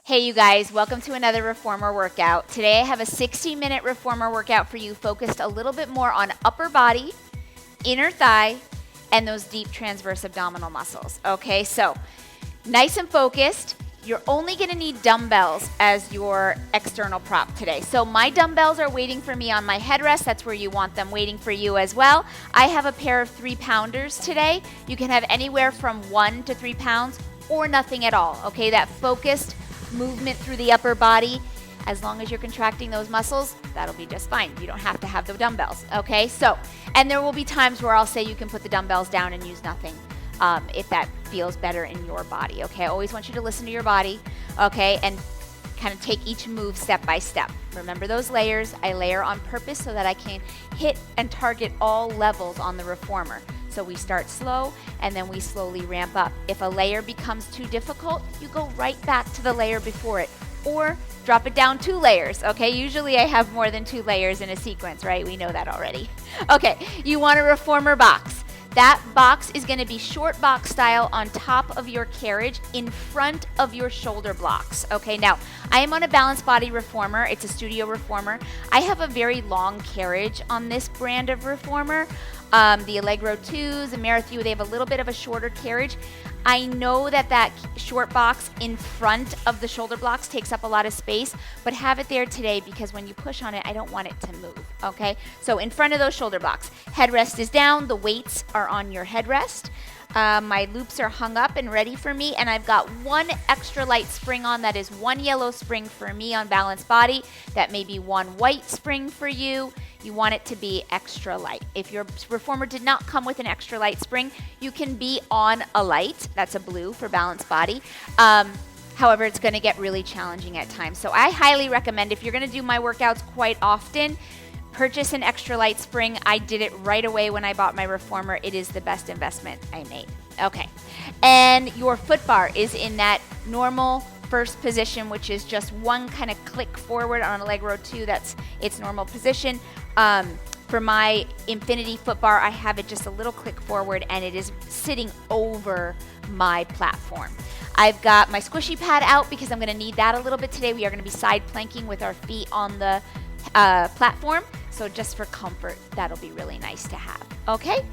Hey you guys, welcome to another reformer workout. Today I have a 60-minute reformer workout for you focused a little bit more on upper body, inner thigh, and those deep transverse abdominal muscles. Okay, so nice and focused. You're only gonna need dumbbells as your external prop today. So my dumbbells are waiting for me on my headrest. That's where you want them waiting for you as well. I have a pair of 3-pounders today. You can have anywhere from 1 to 3 pounds or nothing at all. Okay, that focused movement through the upper body, as long as you're contracting those muscles, that'll be just fine. You don't have to have the dumbbells, okay? So, and there will be times where I'll say you can put the dumbbells down and use nothing if that feels better in your body, okay? I always want you to listen to your body, okay? And kind of take each move step by step. Remember those layers. I layer on purpose so that I can hit and target all levels on the reformer. So we start slow and then we slowly ramp up. If a layer becomes too difficult, you go right back to the layer before it or drop it down 2 layers, okay? Usually I have more than 2 layers in a sequence, right? We know that already. Okay, you want a reformer box. That box is gonna be short box style on top of your carriage in front of your shoulder blocks. Okay, now I am on a balanced body reformer. It's a studio reformer. I have a very long carriage on this brand of reformer. The Allegro 2s, the Marathon, they have a little bit of a shorter carriage. I know that short box in front of the shoulder blocks takes up a lot of space, but have it there today because when you push on it, I don't want it to move, okay? So in front of those shoulder blocks, headrest is down, the weights are on your headrest. My loops are hung up and ready for me, and I've got 1 extra light spring on. That is 1 yellow spring for me on balanced body. That may be 1 white spring for you. You want it to be extra light. If your reformer did not come with an extra light spring, you can be on a light. That's a blue for balanced body. However, it's gonna get really challenging at times. So I highly recommend, if you're gonna do my workouts quite often, purchase an extra light spring. I did it right away when I bought my reformer. It is the best investment I made. Okay, and your foot bar is in that normal first position, which is just 1 kind of click forward on Allegro 2. That's its normal position. For my Infinity foot bar, I have it just a little click forward and it is sitting over my platform. I've got my squishy pad out because I'm gonna need that a little bit today. We are gonna be side planking with our feet on the platform. So just for comfort, that'll be really nice to have, okay?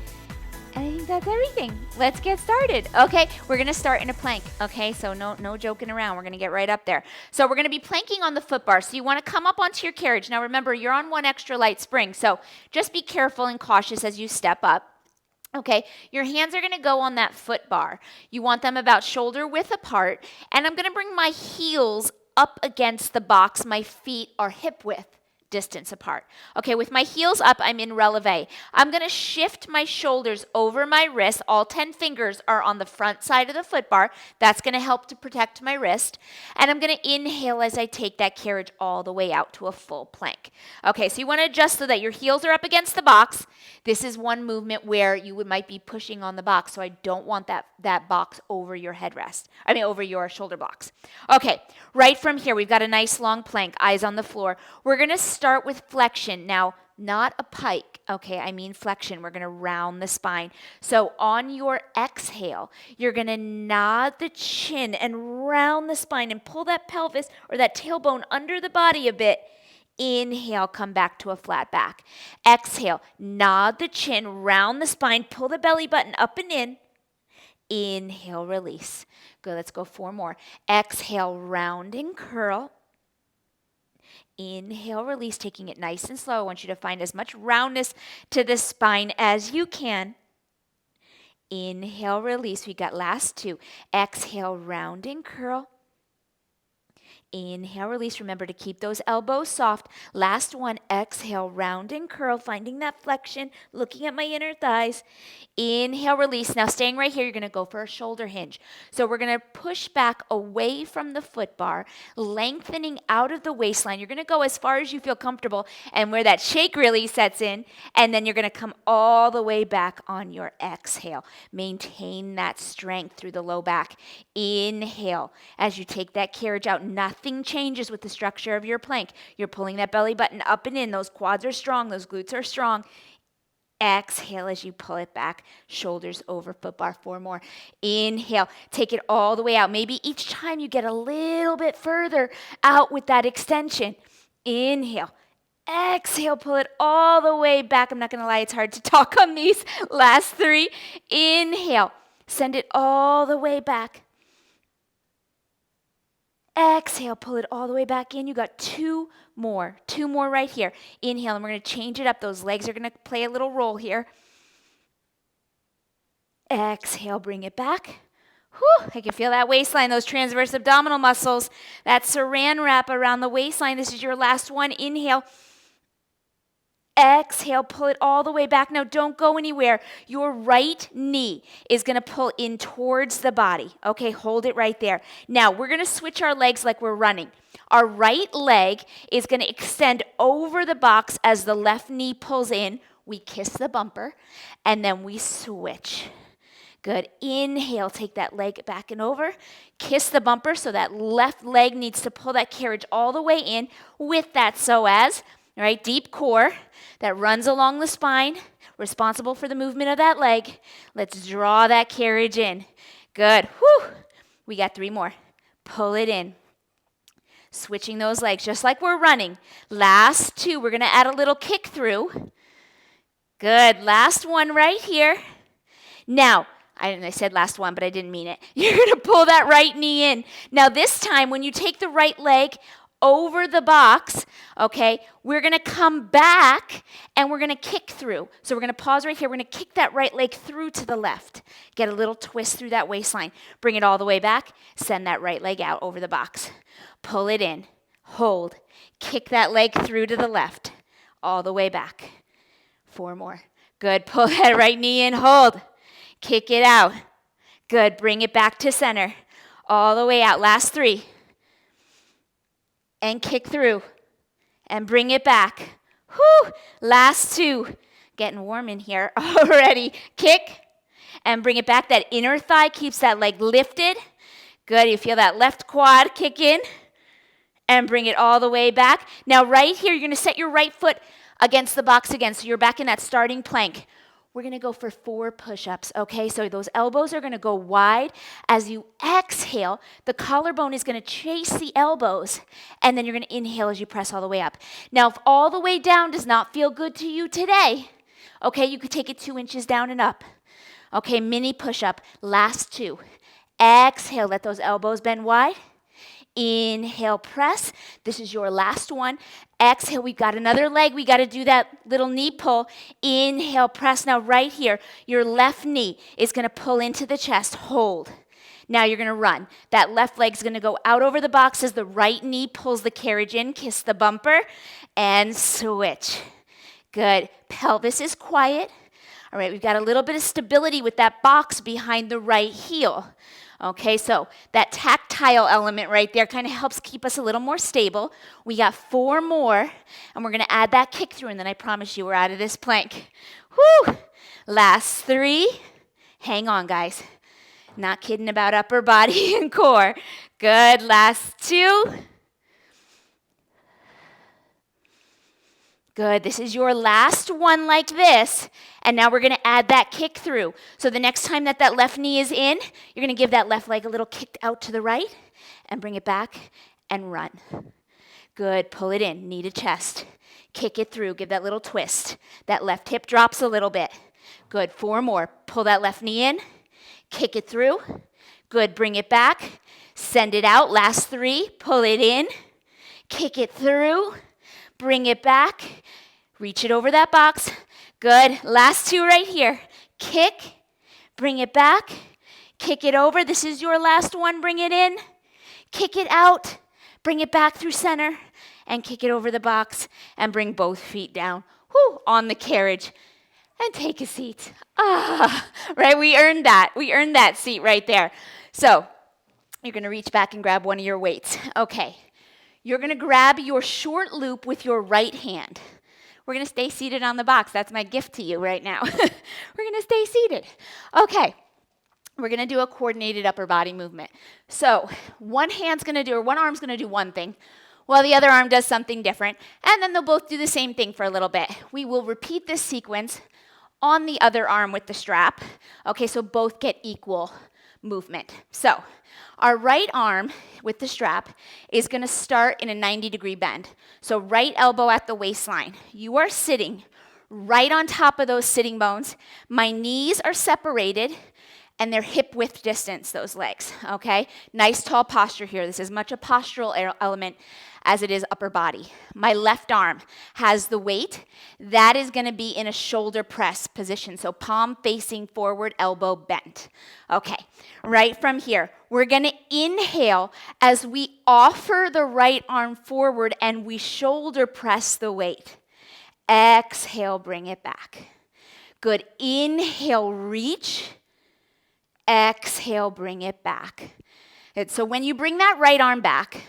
I think that's everything. Let's get started. Okay, we're gonna start in a plank, okay? So no joking around, we're gonna get right up there. So we're gonna be planking on the foot bar. So you wanna come up onto your carriage. Now remember, you're on 1 extra light spring, so just be careful and cautious as you step up. Okay, your hands are gonna go on that foot bar. You want them about shoulder width apart, and I'm gonna bring my heels up against the box. My feet are hip width distance apart. Okay, with my heels up, I'm in releve. I'm gonna shift my shoulders over my wrist. All 10 fingers are on the front side of the foot bar. That's gonna help to protect my wrist. And I'm gonna inhale as I take that carriage all the way out to a full plank. Okay, so you wanna adjust so that your heels are up against the box. This is one movement where you might be pushing on the box, so I don't want that box over your headrest. Over your shoulder blocks. Okay, right from here, we've got a nice long plank, eyes on the floor. We're gonna start with flexion. Now, not a pike, okay? I mean flexion. We're gonna round the spine. So on your exhale, you're gonna nod the chin and round the spine and pull that pelvis or that tailbone under the body a bit. Inhale, come back to a flat back. Exhale, nod the chin, round the spine, pull the belly button up and in. Inhale, release. Good, let's go 4 more. Exhale, round and curl. Inhale, release, taking it nice and slow. I want you to find as much roundness to the spine as you can. Inhale, release. We got last 2. Exhale, round and curl. Inhale, release. Remember to keep those elbows soft. Last 1. Exhale, round and curl, finding that flexion, looking at my inner thighs. Inhale, release. Now staying right here, you're going to go for a shoulder hinge. So we're going to push back away from the foot bar, lengthening out of the waistline. You're going to go as far as you feel comfortable and where that shake really sets in, and then you're going to come all the way back on your exhale. Maintain that strength through the low back. Inhale. As you take that carriage out, nothing changes with the structure of your plank. You're pulling that belly button up and in. Those quads are strong. Those glutes are strong. Exhale as you pull it back. Shoulders over foot bar. 4 more. Inhale. Take it all the way out. Maybe each time you get a little bit further out with that extension. Inhale. Exhale. Pull it all the way back. I'm not going to lie. It's hard to talk on these last 3. Inhale. Send it all the way back. Exhale, pull it all the way back in. You got 2 more. 2 more right here. Inhale, and we're going to change it up. Those legs are going to play a little role here. Exhale, bring it back. Whew, I can feel that waistline, those transverse abdominal muscles. That saran wrap around the waistline. This is your last one. Inhale. Exhale, pull it all the way back. Now, don't go anywhere. Your right knee is going to pull in towards the body. Okay, hold it right there. Now, we're going to switch our legs like we're running. Our right leg is going to extend over the box as the left knee pulls in. We kiss the bumper, and then we switch. Good. Inhale, take that leg back and over. Kiss the bumper, so that left leg needs to pull that carriage all the way in with that psoas. All right, deep core that runs along the spine, responsible for the movement of that leg. Let's draw that carriage in. Good. Whew. We got 3 more. Pull it in. Switching those legs just like we're running. Last 2. We're going to add a little kick through. Good. Last one right here. Now, I said last one, but I didn't mean it. You're going to pull that right knee in. Now, this time, when you take the right leg over the box, okay, we're going to come back and we're going to kick through. So we're going to pause right here. We're going to kick that right leg through to the left. Get a little twist through that waistline. Bring it all the way back. Send that right leg out over the box. Pull it in. Hold. Kick that leg through to the left. All the way back. 4 more. Good. Pull that right knee in. Hold. Kick it out. Good. Bring it back to center. All the way out. Last 3. And kick through. And bring it back. Whew. Last 2. Getting warm in here already. Kick. And bring it back. That inner thigh keeps that leg lifted. Good. You feel that left quad kick in. And bring it all the way back. Now right here, you're going to set your right foot against the box again. So you're back in that starting plank. We're going to go for 4 push-ups, okay? So those elbows are going to go wide. As you exhale, the collarbone is going to chase the elbows, and then you're going to inhale as you press all the way up. Now, if all the way down does not feel good to you today, okay, you could take it 2 inches down and up. Okay, mini push-up, last 2. Exhale, let those elbows bend wide. Inhale, press. This is your last one. Exhale, we've got another leg. We got to do that little knee pull. Inhale, press. Now right here, your left knee is going to pull into the chest. Hold. Now you're going to run. That left leg's going to go out over the box as the right knee pulls the carriage in. Kiss the bumper and switch. Good. Pelvis is quiet. All right, we've got a little bit of stability with that box behind the right heel. Okay, so that tactile element right there kind of helps keep us a little more stable. We got 4 more, and we're going to add that kick through, and then I promise you we're out of this plank. Whew! Last 3. Hang on, guys. Not kidding about upper body and core. Good. Last 2. Good. This is your last one like this. And now we're going to add that kick through. So the next time that left knee is in, you're going to give that left leg a little kick out to the right and bring it back and run. Good. Pull it in. Knee to chest. Kick it through. Give that little twist. That left hip drops a little bit. Good. 4 more. Pull that left knee in. Kick it through. Good. Bring it back. Send it out. Last 3. Pull it in. Kick it through. Bring it back. Reach it over that box. Good. Last 2 right here. Kick. Bring it back. Kick it over. This is your last one. Bring it in. Kick it out. Bring it back through center. And kick it over the box. And bring both feet down. Whew, on the carriage. And take a seat. Right? We earned that. We earned that seat right there. So, you're going to reach back and grab one of your weights. Okay. You're going to grab your short loop with your right hand. We're going to stay seated on the box. That's my gift to you right now. We're going to stay seated. Okay. We're going to do a coordinated upper body movement. So one arm's going to do one thing, while the other arm does something different, and then they'll both do the same thing for a little bit. We will repeat this sequence on the other arm with the strap. Okay, so both get equal movement. So our right arm with the strap is going to start in a 90-degree bend. So right elbow at the waistline. You are sitting right on top of those sitting bones. My knees are separated and they're hip width distance, those legs, okay? Nice tall posture here. This is much a postural element as it is upper body. My left arm has the weight. That is gonna be in a shoulder press position. So palm facing forward, elbow bent. Okay, right from here, we're gonna inhale as we offer the right arm forward and we shoulder press the weight. Exhale, bring it back. Good, inhale, reach. Exhale, bring it back. And so when you bring that right arm back,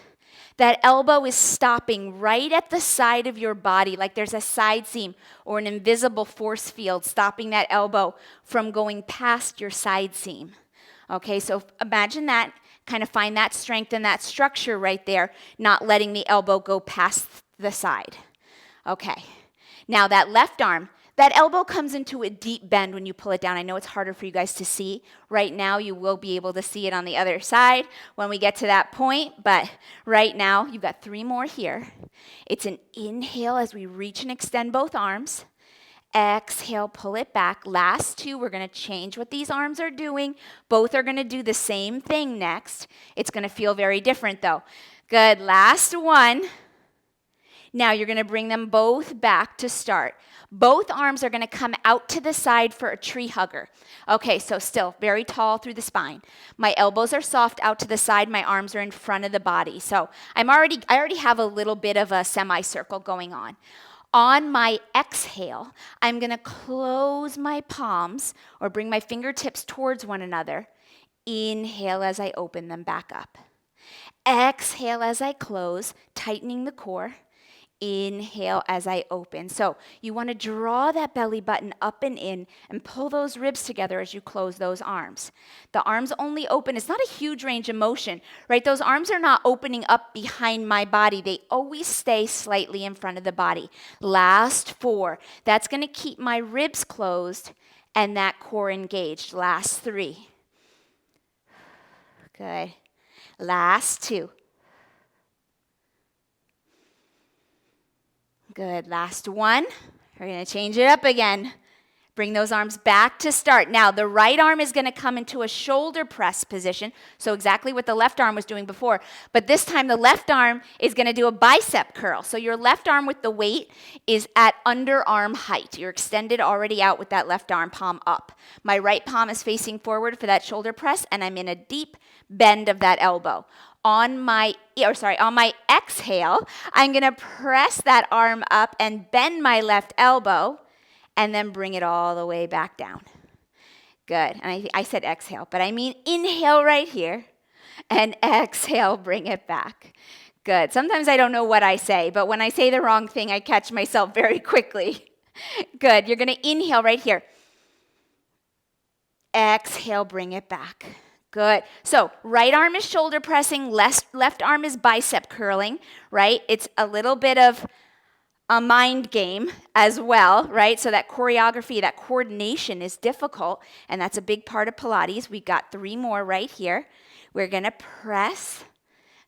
that elbow is stopping right at the side of your body, like there's a side seam or an invisible force field stopping that elbow from going past your side seam. Okay, so imagine that, kind of find that strength and that structure right there, not letting the elbow go past the side. Okay, now that left arm, that elbow comes into a deep bend when you pull it down. I know it's harder for you guys to see. Right now, you will be able to see it on the other side when we get to that point. But right now, you've got 3 more here. It's an inhale as we reach and extend both arms. Exhale, pull it back. Last 2, we're going to change what these arms are doing. Both are going to do the same thing next. It's going to feel very different, though. Good. Last 1. Now you're going to bring them both back to start. Both arms are going to come out to the side for a tree hugger. Okay, so still very tall through the spine. My elbows are soft out to the side. My arms are in front of the body. So I already have a little bit of a semicircle going on. On my exhale, I'm going to close my palms or bring my fingertips towards one another. Inhale as I open them back up. Exhale as I close, tightening the core. Inhale as I open. So you want to draw that belly button up and in and pull those ribs together as you close those arms. The arms only open, it's not a huge range of motion, right? Those arms are not opening up behind my body. They always stay slightly in front of the body. Last 4. That's going to keep my ribs closed and that core engaged. Last 3. Good. Last 2. Good, last 1. We're gonna change it up again. Bring those arms back to start. Now, the right arm is gonna come into a shoulder press position, so exactly what the left arm was doing before, but this time the left arm is gonna do a bicep curl. So your left arm with the weight is at underarm height. You're extended already out with that left arm, palm up. My right palm is facing forward for that shoulder press, and I'm in a deep bend of that elbow. On my exhale, I'm going to press that arm up and bend my left elbow and then bring it all the way back down. Good. And I said exhale, but I mean inhale right here and exhale, bring it back. Good. Sometimes I don't know what I say, but when I say the wrong thing, I catch myself very quickly. Good. You're going to inhale right here. Exhale, bring it back. Good. So right arm is shoulder pressing, left arm is bicep curling, right? It's a little bit of a mind game as well, right? So that choreography, that coordination is difficult, and that's a big part of Pilates. We've got 3 more right here. We're going to press.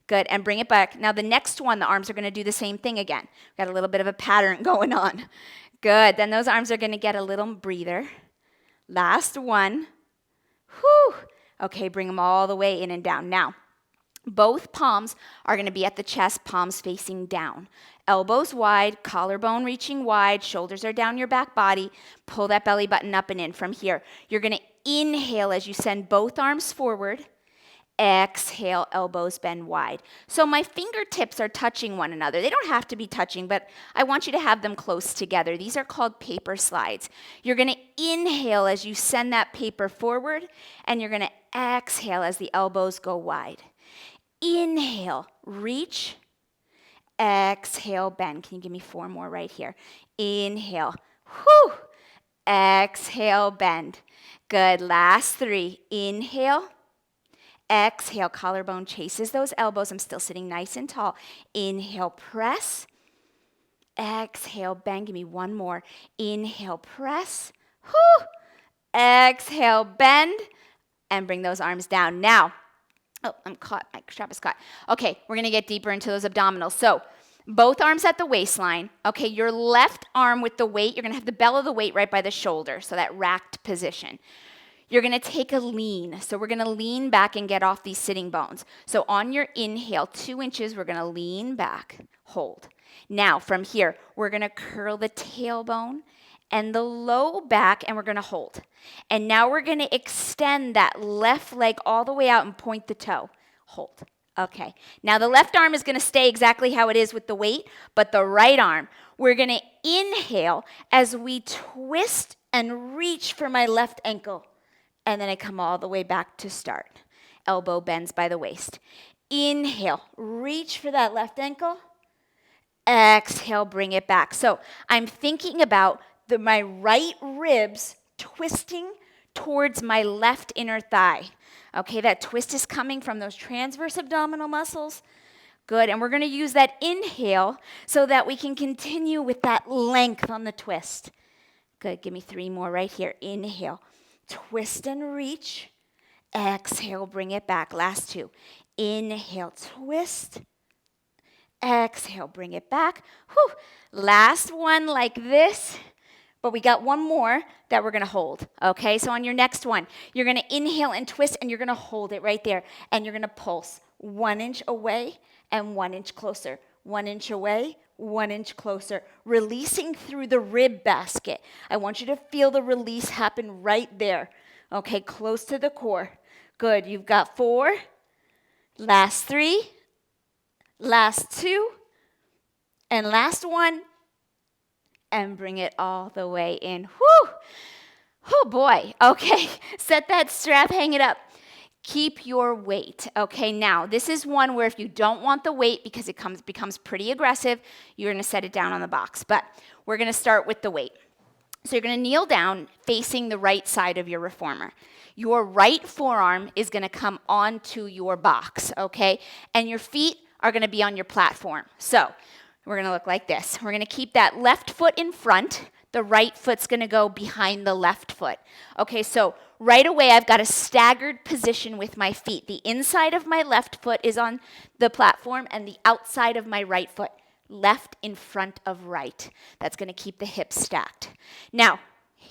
Good, and bring it back. Now the next one, the arms are going to do the same thing again. Got a little bit of a pattern going on. Good, then those arms are going to get a little breather. Last 1. Whew. Okay, bring them all the way in and down. Now, both palms are going to be at the chest, palms facing down. Elbows wide, collarbone reaching wide, shoulders are down your back body. Pull that belly button up and in from here. You're going to inhale as you send both arms forward. Exhale, elbows bend wide. So my fingertips are touching one another. They don't have to be touching, but I want you to have them close together. These are called paper slides. You're going to inhale as you send that paper forward, and you're going to exhale as the elbows go wide. Inhale, reach. Exhale, bend. Can you give me 4 more right here? Inhale. Whew. Exhale, bend. Good. Last 3. Inhale. Exhale, collarbone chases those elbows. I'm still sitting nice and tall. Inhale, press. Exhale, bend. Give me 1 more. Inhale, press. Whew. Exhale, bend, and bring those arms down. Now, oh, I'm caught. My strap is caught. Okay, we're going to get deeper into those abdominals. So both arms at the waistline. Okay, your left arm with the weight, you're going to have the bell of the weight right by the shoulder, so that racked position. You're going to take a lean. So we're going to lean back and get off these sitting bones. So on your inhale, 2 inches, we're going to lean back, hold. Now from here, we're going to curl the tailbone and the low back, and we're going to hold. And now we're going to extend that left leg all the way out and point the toe. Hold. Okay. Now the left arm is going to stay exactly how it is with the weight, but the right arm, we're going to inhale as we twist and reach for my left ankle. And then I come all the way back to start. Elbow bends by the waist. Inhale, reach for that left ankle. Exhale, bring it back. So I'm thinking about my right ribs twisting towards my left inner thigh. Okay, that twist is coming from those transverse abdominal muscles. Good, and we're going to use that inhale so that we can continue with that length on the twist. Good, give me 3 more right here. Inhale, twist and reach. Exhale, bring it back. Last 2. Inhale, twist. Exhale, bring it back. Whew. Last one like this. But we got 1 more that we're going to hold. Okay, so on your next one, you're going to inhale and twist, and you're going to hold it right there. And you're going to pulse 1 inch away and 1 inch closer. 1 inch away, 1 inch closer. Releasing through the rib basket. I want you to feel the release happen right there. Okay, close to the core. Good, you've got 4. Last 3. Last 2. And last 1. And bring it all the way in. Whew! Oh boy. Okay, set that strap, hang it up. Keep your weight. Okay, now this is one where if you don't want the weight because it becomes pretty aggressive, you're going to set it down on the box. But we're going to start with the weight. So you're going to kneel down facing the right side of your reformer. Your right forearm is going to come onto your box, okay? And your feet are going to be on your platform. So we're going to look like this. We're going to keep that left foot in front. The right foot's going to go behind the left foot. Okay, so right away I've got a staggered position with my feet. The inside of my left foot is on the platform and the outside of my right foot. Left in front of right. That's going to keep the hips stacked. Now,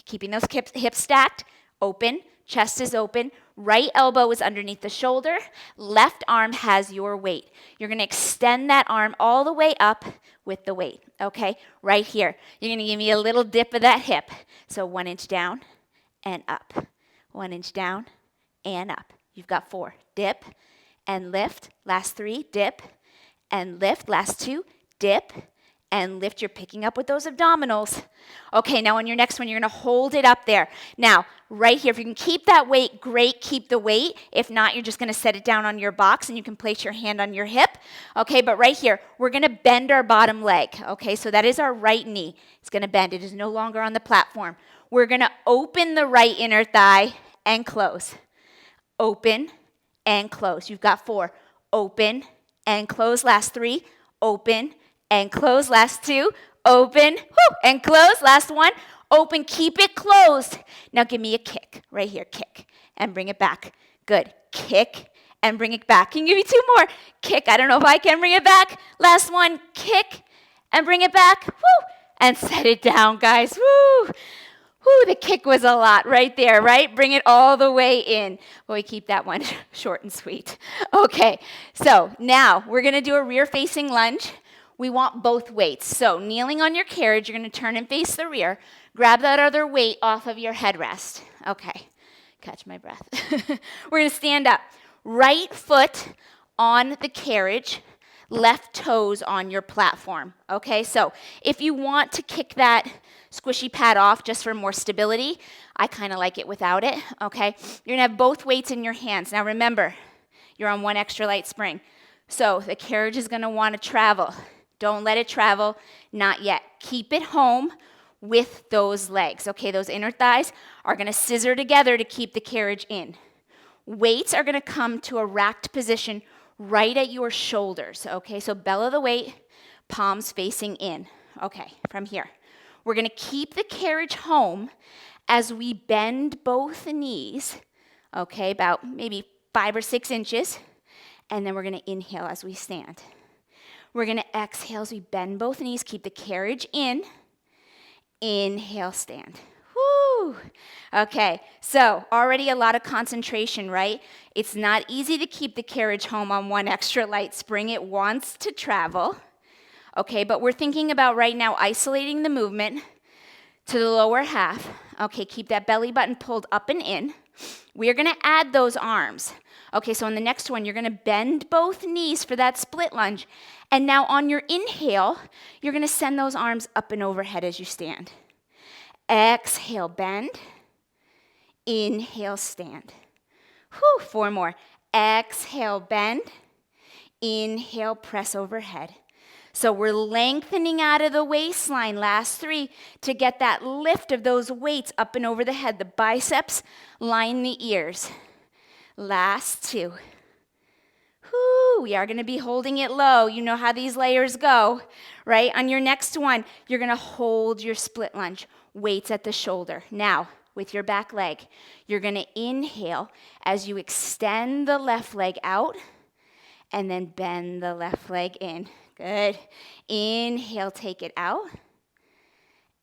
keeping those hips stacked, open, chest is open, right elbow is underneath the shoulder, left arm has your weight. You're going to extend that arm all the way up with the weight, okay? Right here. You're going to give me a little dip of that hip. So 1 inch down and up. 1 inch down and up. You've got 4. Dip and lift. Last 3, dip and lift. Last 2, dip and lift. You're picking up with those abdominals. Okay, now on your next one, you're going to hold it up there. Now, right here, if you can keep that weight, great, keep the weight. If not, you're just going to set it down on your box and you can place your hand on your hip. Okay, but right here, we're going to bend our bottom leg. Okay, so that is our right knee. It's going to bend. It is no longer on the platform. We're going to open the right inner thigh and close. Open and close. You've got 4. Open and close. Last 3. Open and close. Last 2. Open and close. Last 1. Open. Keep it closed. Now give me a kick. Right here. Kick. And bring it back. Good. Kick and bring it back. Can you give me 2 more? Kick. I don't know if I can bring it back. Last 1. Kick and bring it back. Woo. And set it down, guys. Woo. Woo, the kick was a lot right there, right? Bring it all the way in. Well, we keep that one short and sweet. Okay, so now we're going to do a rear-facing lunge. We want both weights. So kneeling on your carriage, you're going to turn and face the rear. Grab that other weight off of your headrest. Okay, catch my breath. We're going to stand up. Right foot on the carriage, left toes on your platform. Okay, so if you want to kick that squishy pad off just for more stability, I kind of like it without it, okay? You're going to have both weights in your hands. Now remember, you're on 1 extra light spring. So the carriage is going to want to travel. Don't let it travel, not yet. Keep it home with those legs, okay? Those inner thighs are going to scissor together to keep the carriage in. Weights are going to come to a racked position right at your shoulders, okay? So bellow the weight, palms facing in. Okay, from here. We're going to keep the carriage home as we bend both knees, okay, about maybe 5 or 6 inches, and then we're going to inhale as we stand. We're going to exhale as we bend both knees, keep the carriage in, inhale, stand. Woo! Okay, so already a lot of concentration, right? It's not easy to keep the carriage home on one extra light spring. It wants to travel. Okay, but we're thinking about right now isolating the movement to the lower half. Okay, keep that belly button pulled up and in. We are going to add those arms. Okay, so in the next one, you're going to bend both knees for that split lunge. And now on your inhale, you're going to send those arms up and overhead as you stand. Exhale, bend. Inhale, stand. Whew, 4 more. Exhale, bend. Inhale, press overhead. So we're lengthening out of the waistline, last 3, to get that lift of those weights up and over the head. The biceps line the ears. Last 2. Whew, we are going to be holding it low. You know how these layers go, right? On your next one, you're going to hold your split lunge, weights at the shoulder. Now, with your back leg, you're going to inhale as you extend the left leg out and then bend the left leg in. Good. Inhale, take it out.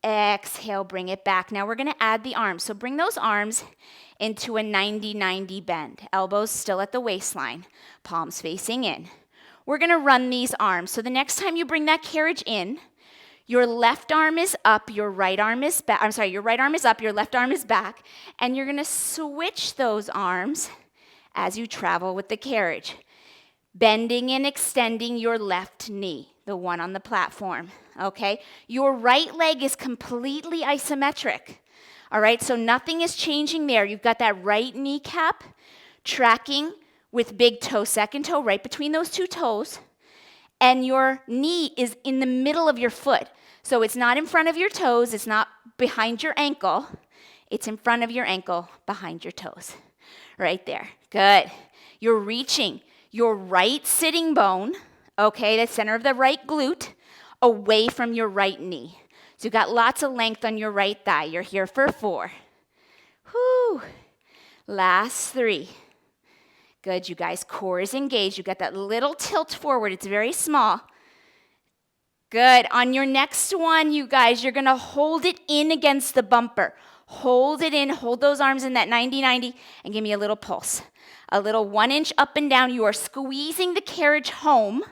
Exhale, bring it back. Now we're going to add the arms. So bring those arms into a 90-90 bend. Elbows still at the waistline, palms facing in. We're going to run these arms. So the next time you bring that carriage in, your left arm is up, your right arm is back. I'm sorry, your right arm is up, your left arm is back, and you're going to switch those arms as you travel with the carriage. Bending and extending your left knee, the one on the platform, okay? Your right leg is completely isometric, all right? So nothing is changing there. You've got that right kneecap tracking with big toe, second toe, right between those 2 toes, and your knee is in the middle of your foot. So it's not in front of your toes, it's not behind your ankle, it's in front of your ankle, behind your toes, right there. Good. You're reaching your right sitting bone, okay, the center of the right glute, away from your right knee. So you've got lots of length on your right thigh. You're here for 4. Whew. Last 3. Good, you guys. Core is engaged. You've got that little tilt forward. It's very small. Good. On your next one, you guys, you're going to hold it in against the bumper. Hold it in. Hold those arms in that 90-90 and give me a little pulse. A little 1 inch up and down. You are squeezing the carriage home.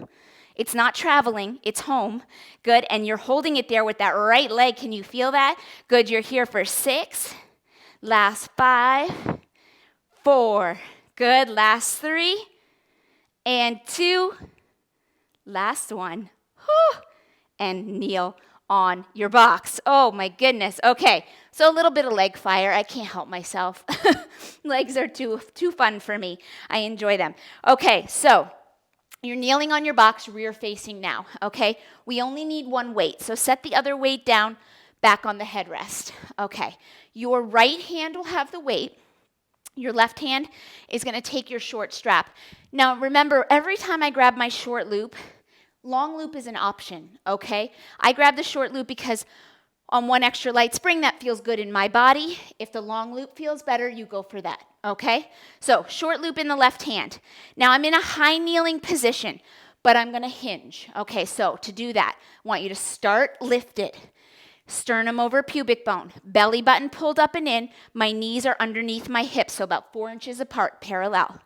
It's not traveling. It's home. Good. And you're holding it there with that right leg. Can you feel that? Good. You're here for 6. Last 5. 4. Good. Last 3. And 2. Last 1. Whew. And kneel on your box. Oh my goodness. Okay. So a little bit of leg fire. I can't help myself. Legs are too fun for me. I enjoy them. Okay, so you're kneeling on your box, rear facing now, okay? We only need 1 weight, so set the other weight down back on the headrest. Okay, your right hand will have the weight. Your left hand is going to take your short strap. Now remember, every time I grab my short loop, long loop is an option, okay? I grab the short loop because on one extra light spring, that feels good in my body. If the long loop feels better, you go for that, okay? So short loop in the left hand. Now I'm in a high kneeling position, but I'm going to hinge. Okay, so to do that, I want you to start lifted. Sternum over pubic bone, belly button pulled up and in. My knees are underneath my hips, so about 4 inches apart, parallel.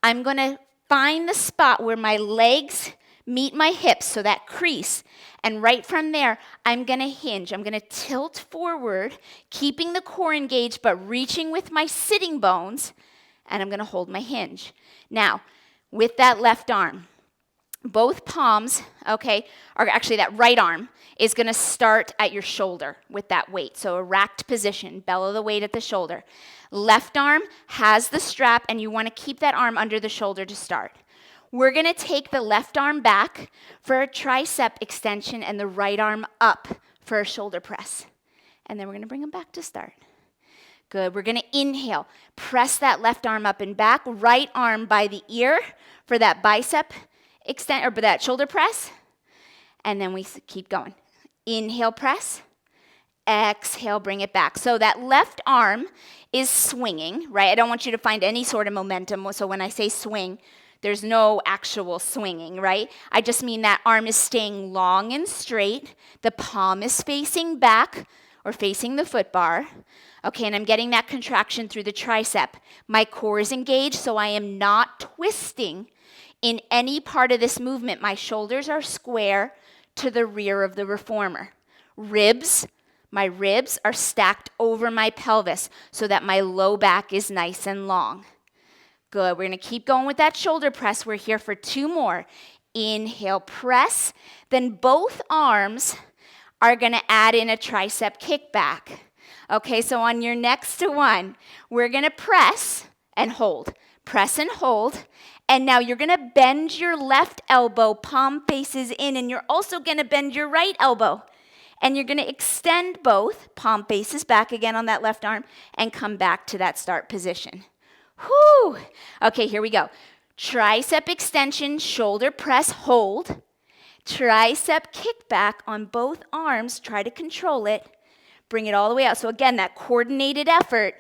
I'm going to find the spot where my legs meet my hips, so that crease. And right from there, I'm going to hinge. I'm going to tilt forward, keeping the core engaged, but reaching with my sitting bones, and I'm going to hold my hinge. Now, with that left arm, both palms, okay, or actually that right arm is going to start at your shoulder with that weight. So a racked position, bellow the weight at the shoulder. Left arm has the strap, and you want to keep that arm under the shoulder to start. We're going to take the left arm back for a tricep extension and the right arm up for a shoulder press. And then we're going to bring them back to start. Good. We're going to inhale. Press that left arm up and back. Right arm by the ear for that bicep extend, or that shoulder press. And then we keep going. Inhale, press. Exhale, bring it back. So that left arm is swinging, right? I don't want you to find any sort of momentum. So when I say swing, there's no actual swinging, right? I just mean that arm is staying long and straight. The palm is facing back or facing the foot bar. Okay, and I'm getting that contraction through the tricep. My core is engaged, so I am not twisting in any part of this movement. My shoulders are square to the rear of the reformer. My ribs are stacked over my pelvis so that my low back is nice and long. Good, we're gonna keep going with that shoulder press. We're here for 2 more. Inhale, press. Then both arms are gonna add in a tricep kickback. Okay, so on your next one, we're gonna press and hold. Press and hold. And now you're gonna bend your left elbow, palm faces in, and you're also gonna bend your right elbow. And you're gonna extend both, palm faces back again on that left arm, and come back to that start position. Whew. Okay, here we go. Tricep extension, shoulder press, hold. Tricep kickback on both arms, try to control it. Bring it all the way out. So again, that coordinated effort,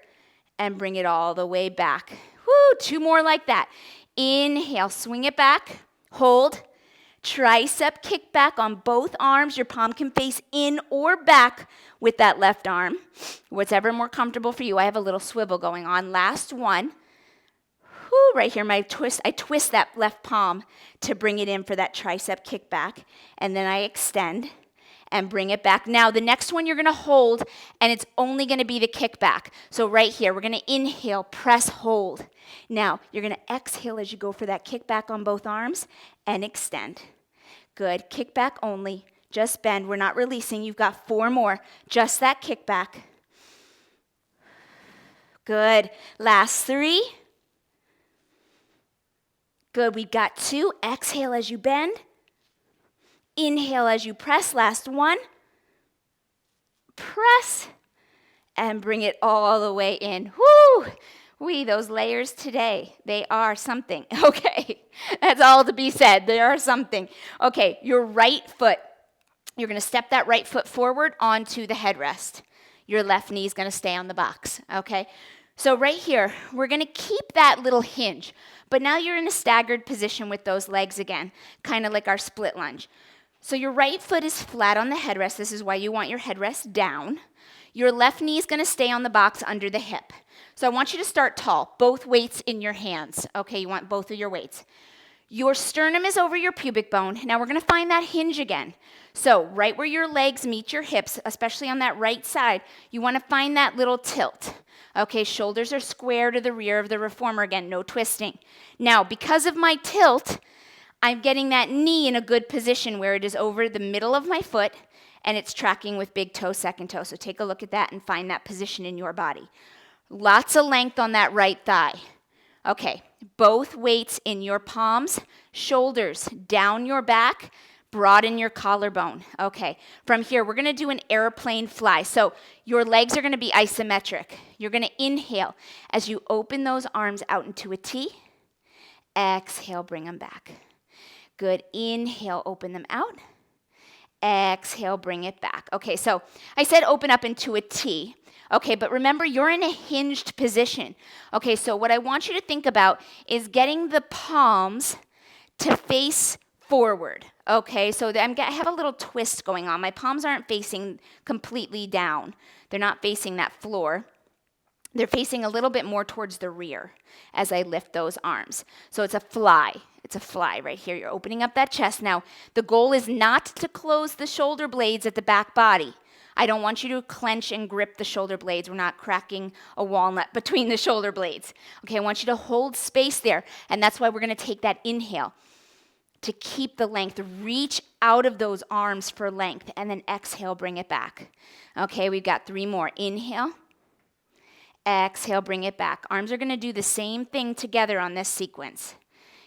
and bring it all the way back. Woo, 2 more like that. Inhale, swing it back, hold. Tricep kickback on both arms. Your palm can face in or back with that left arm. Whatever more comfortable for you. I have a little swivel going on. Last one. Woo, right here, I twist that left palm to bring it in for that tricep kickback. And then I extend and bring it back. Now, the next one you're gonna hold, and it's only gonna be the kickback. So right here, we're gonna inhale, press, hold. Now, you're gonna exhale as you go for that kickback on both arms and extend. Good, kickback only, just bend. We're not releasing, you've got 4 more, just that kickback. Good, last 3. Good, we've got 2, exhale as you bend. Inhale as you press, last 1. Press, and bring it all the way in. Woo! Those layers today, they are something. Okay, that's all to be said. They are something. Okay, your right foot, you're gonna step that right foot forward onto the headrest. Your left knee is gonna stay on the box, okay? So right here, we're gonna keep that little hinge, but now you're in a staggered position with those legs again, kind of like our split lunge. So your right foot is flat on the headrest. This is why you want your headrest down. Your left knee is gonna stay on the box under the hip. So I want you to start tall, both weights in your hands. Okay, you want both of your weights. Your sternum is over your pubic bone. Now we're gonna find that hinge again. So right where your legs meet your hips, especially on that right side, you wanna find that little tilt. Okay, shoulders are square to the rear of the reformer again, no twisting. Now, because of my tilt, I'm getting that knee in a good position where it is over the middle of my foot and it's tracking with big toe, second toe. So take a look at that and find that position in your body. Lots of length on that right thigh. Okay, both weights in your palms, shoulders down your back, broaden your collarbone. Okay, from here, we're gonna do an airplane fly. So your legs are gonna be isometric. You're gonna inhale as you open those arms out into a T. Exhale, bring them back. Good, inhale, open them out. Exhale, bring it back. Okay, so I said open up into a T. Okay, but remember, you're in a hinged position. Okay, so what I want you to think about is getting the palms to face forward. Okay, so I have a little twist going on. My palms aren't facing completely down. They're not facing that floor. They're facing a little bit more towards the rear as I lift those arms. So it's a fly. It's a fly right here. You're opening up that chest. Now, the goal is not to close the shoulder blades at the back body. I don't want you to clench and grip the shoulder blades. We're not cracking a walnut between the shoulder blades. Okay, I want you to hold space there, and that's why we're gonna take that inhale to keep the length. Reach out of those arms for length, and then exhale, bring it back. Okay, we've got 3 more. Inhale, exhale, bring it back. Arms are gonna do the same thing together on this sequence.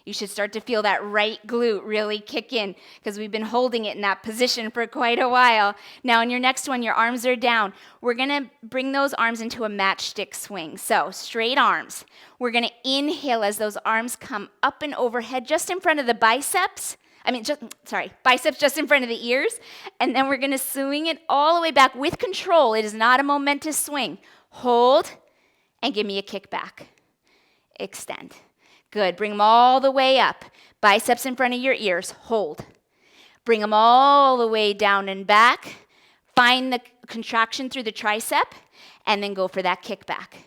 You should start to feel that right glute really kick in because we've been holding it in that position for quite a while. Now, in your next one, your arms are down. We're gonna bring those arms into a matchstick swing. So, straight arms. We're gonna inhale as those arms come up and overhead just in front of the biceps. biceps just in front of the ears. And then we're going to swing it all the way back with control. It is not a momentous swing. Hold and give me a kick back. Extend. Good. Bring them all the way up. Biceps in front of your ears. Hold. Bring them all the way down and back. Find the contraction through the tricep, and then go for that kick back.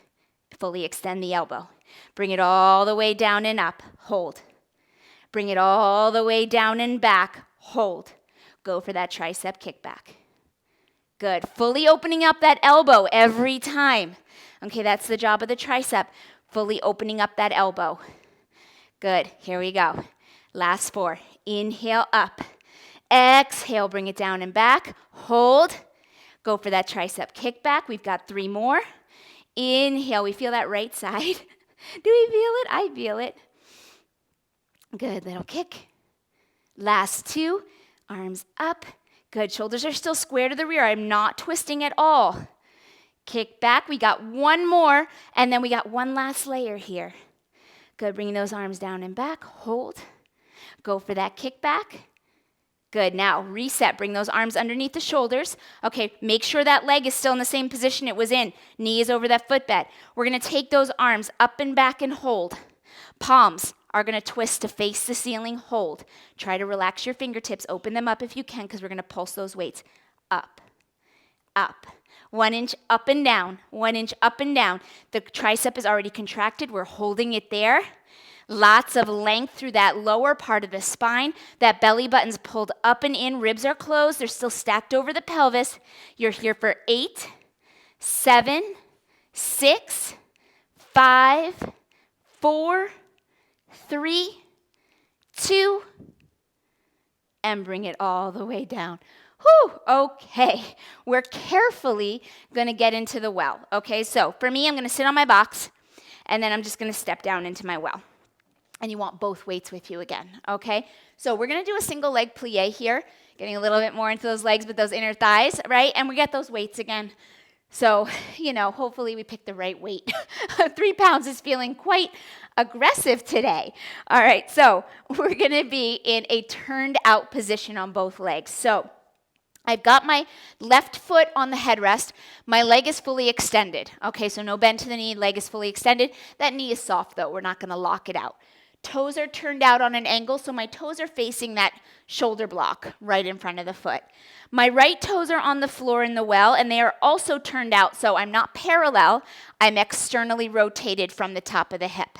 Fully extend the elbow. Bring it all the way down and up. Hold. Bring it all the way down and back. Hold. Go for that tricep kickback. Good. Fully opening up that elbow every time. Okay, that's the job of the tricep. Fully opening up that elbow. Good. Here we go. Last 4. Inhale up. Exhale, bring it down and back. Hold. Go for that tricep kickback. We've got 3 more. Inhale. We feel that right side. Do we feel it? I feel it. Good. Little kick. Last 2. Arms up. Good. Shoulders are still square to the rear. I'm not twisting at all. Kick back. We got 1 more. And then we got 1 last layer here. Good. Bringing those arms down and back. Hold. Go for that kickback. Good. Now, reset. Bring those arms underneath the shoulders. Okay, make sure that leg is still in the same position it was in. Knee is over that footbed. We're going to take those arms up and back and hold. Palms are going to twist to face the ceiling. Hold. Try to relax your fingertips. Open them up if you can, because we're going to pulse those weights. Up. Up. 1 inch up and down. 1 inch up and down. The tricep is already contracted. We're holding it there. Lots of length through that lower part of the spine. That belly button's pulled up and in. Ribs are closed. They're still stacked over the pelvis. You're here for 8, 7, 6, 5, 4, 3, 2, and bring it all the way down. Whew, okay. We're carefully going to get into the well. Okay, so for me, I'm going to sit on my box, and then I'm just going to step down into my well. And you want both weights with you again, okay? So we're going to do a single leg plie here, getting a little bit more into those legs with those inner thighs, right? And we get those weights again. So, hopefully we pick the right weight. 3 pounds is feeling quite aggressive today. All right, so we're going to be in a turned out position on both legs. So I've got my left foot on the headrest. My leg is fully extended. Okay, so no bend to the knee, leg is fully extended. That knee is soft though. We're not going to lock it out. Toes are turned out on an angle, so my toes are facing that shoulder block right in front of the foot. My right toes are on the floor in the well, and they are also turned out, so I'm not parallel. I'm externally rotated from the top of the hip.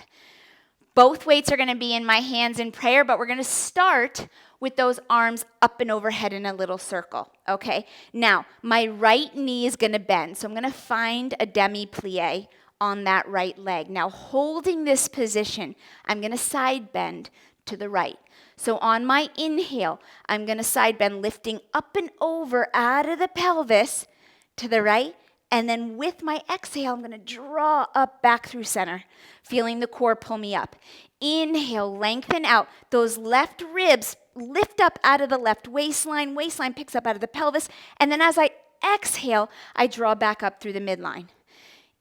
Both weights are going to be in my hands in prayer, but we're going to start with those arms up and overhead in a little circle, okay? Now, my right knee is going to bend, so I'm going to find a demi-plie on that right leg. Now, holding this position, I'm going to side bend to the right. So on my inhale, I'm going to side bend, lifting up and over out of the pelvis to the right. And then with my exhale, I'm going to draw up back through center, feeling the core pull me up. Inhale, lengthen out. Those left ribs lift up out of the left waistline. Waistline picks up out of the pelvis. And then as I exhale, I draw back up through the midline.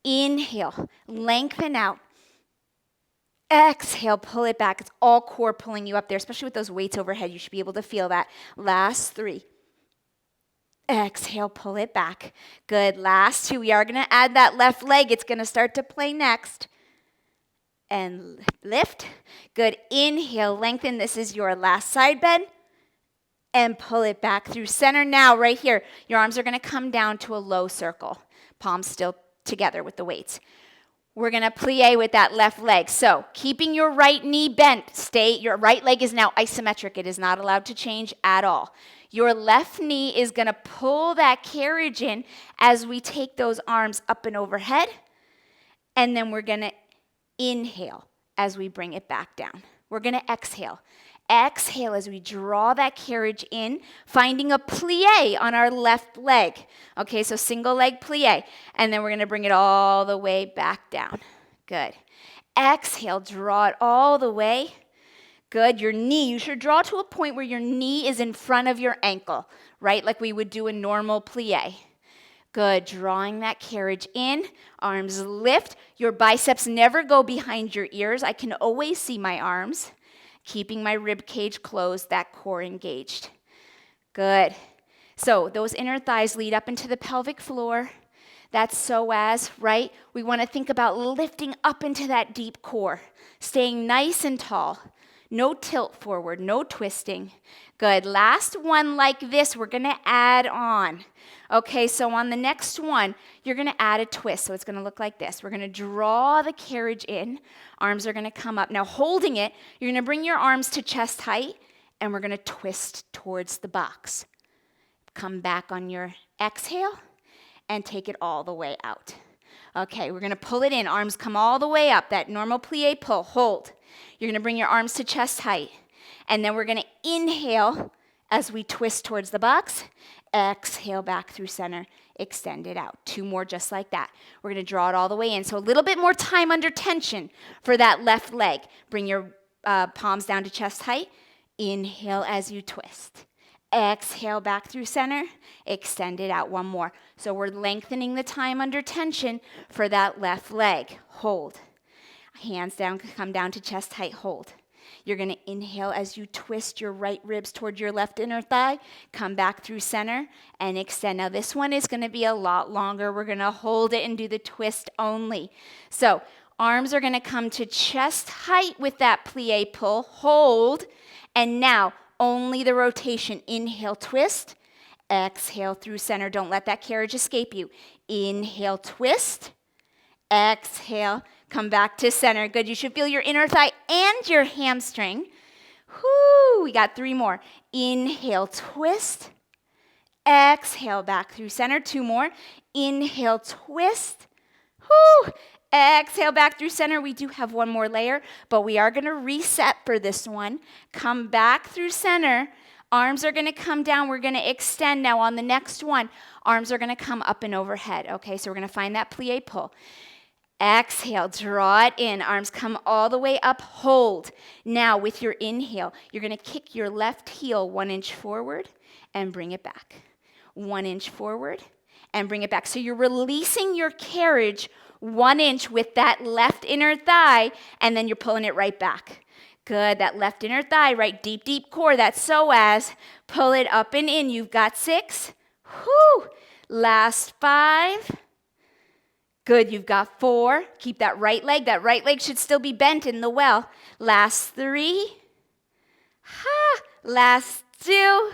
Inhale, lengthen out. Exhale, pull it back. It's all core pulling you up there, especially with those weights overhead. You should be able to feel that. Last 3. Exhale, pull it back. Good. Last 2. We are going to add that left leg. It's going to start to play next. And lift. Good. Inhale, lengthen. This is your last side bend. And pull it back through center. Now, right here, your arms are going to come down to a low circle. Palms still together with the weights. We're going to plie with that left leg. So keeping your right knee bent, your right leg is now isometric. It is not allowed to change at all. Your left knee is going to pull that carriage in as we take those arms up and overhead. And then we're going to inhale as we bring it back down. We're going to exhale. Exhale as we draw that carriage in, finding a plie on our left leg. Okay, so single leg plie. And then we're going to bring it all the way back down. Good. Exhale, draw it all the way. Good. Your knee, you should draw to a point where your knee is in front of your ankle, right? Like we would do a normal plie. Good. Drawing that carriage in. Arms lift. Your biceps never go behind your ears. I can always see my arms. keeping my rib cage closed, that core engaged. Good. So those inner thighs lead up into the pelvic floor. That's psoas, right? We want to think about lifting up into that deep core, staying nice and tall. No tilt forward, no twisting. Good. Last one like this, we're going to add on. Okay, so on the next one, you're going to add a twist. So it's going to look like this. We're going to draw the carriage in. Arms are going to come up. Now holding it, you're going to bring your arms to chest height, and we're going to twist towards the box. Come back on your exhale and take it all the way out. Okay, we're going to pull it in. Arms come all the way up. That normal plie pull. Hold. You're going to bring your arms to chest height. And then we're going to inhale as we twist towards the box. Exhale back through center. Extend it out. 2 more just like that. We're going to draw it all the way in. So a little bit more time under tension for that left leg. Bring your palms down to chest height. Inhale as you twist. Exhale back through center. Extend it out. 1 more. So we're lengthening the time under tension for that left leg. Hold. Hands down, come down to chest height. Hold. You're going to inhale as you twist your right ribs toward your left inner thigh. Come back through center and extend. Now this one is going to be a lot longer. We're going to hold it and do the twist only. So arms are going to come to chest height with that plie pull. Hold. And now only the rotation. Inhale, twist. Exhale through center. Don't let that carriage escape you. Inhale, twist. Exhale, come back to center. Good. You should feel your inner thigh and your hamstring. Whoo, we got 3 more. Inhale, twist. Exhale, back through center. 2 more. Inhale, twist. Whoo. Exhale, back through center. We do have 1 more layer, but we are going to reset for this one. Come back through center. Arms are going to come down. We're going to extend. Now on the next one, arms are going to come up and overhead. Okay, so we're going to find that plie pull. Exhale, draw it in. Arms come all the way up. Hold. Now with your inhale, you're going to kick your left heel 1 inch forward and bring it back. 1 inch forward and bring it back. So you're releasing your carriage 1 inch with that left inner thigh, and then you're pulling it right back. Good. That left inner thigh, right deep, deep core. That's psoas. Pull it up and in. You've got 6. Whoo. Last 5. Good, you've got 4. Keep that right leg. That right leg should still be bent in the well. Last 3. Ha! Last 2.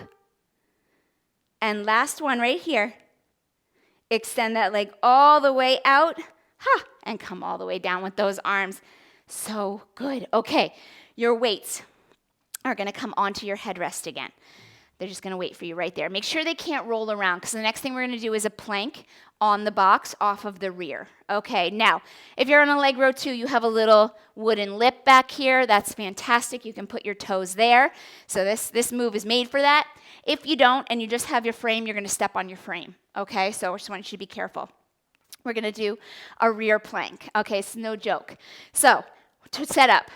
And last one right here. Extend that leg all the way out. Ha! And come all the way down with those arms. So good. Okay, your weights are going to come onto your headrest again. They're just going to wait for you right there. Make sure they can't roll around, because the next thing we're going to do is a plank on the box off of the rear. Okay, now, if you're on a leg row 2, you have a little wooden lip back here. That's fantastic. You can put your toes there. So this move is made for that. If you don't, and you just have your frame, you're going to step on your frame. Okay, so I just want you to be careful. We're going to do a rear plank. Okay, it's no joke. So, to set up,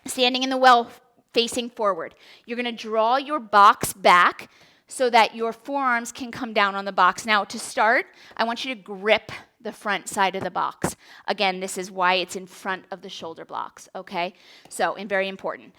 standing in the well, facing forward. You're going to draw your box back so that your forearms can come down on the box. Now, to start, I want you to grip the front side of the box. Again, this is why it's in front of the shoulder blocks, okay? So, and very important.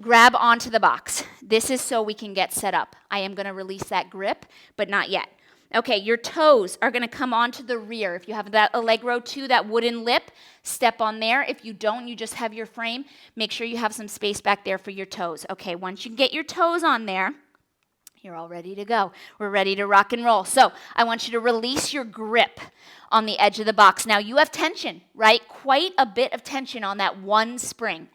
Grab onto the box. This is so we can get set up. I am going to release that grip, but not yet. Okay, your toes are going to come onto the rear. If you have a leg row 2, that wooden lip, step on there. If you don't, you just have your frame. Make sure you have some space back there for your toes. Okay, once you get your toes on there, you're all ready to go. We're ready to rock and roll. So I want you to release your grip on the edge of the box. Now you have tension, right? Quite a bit of tension on that one spring.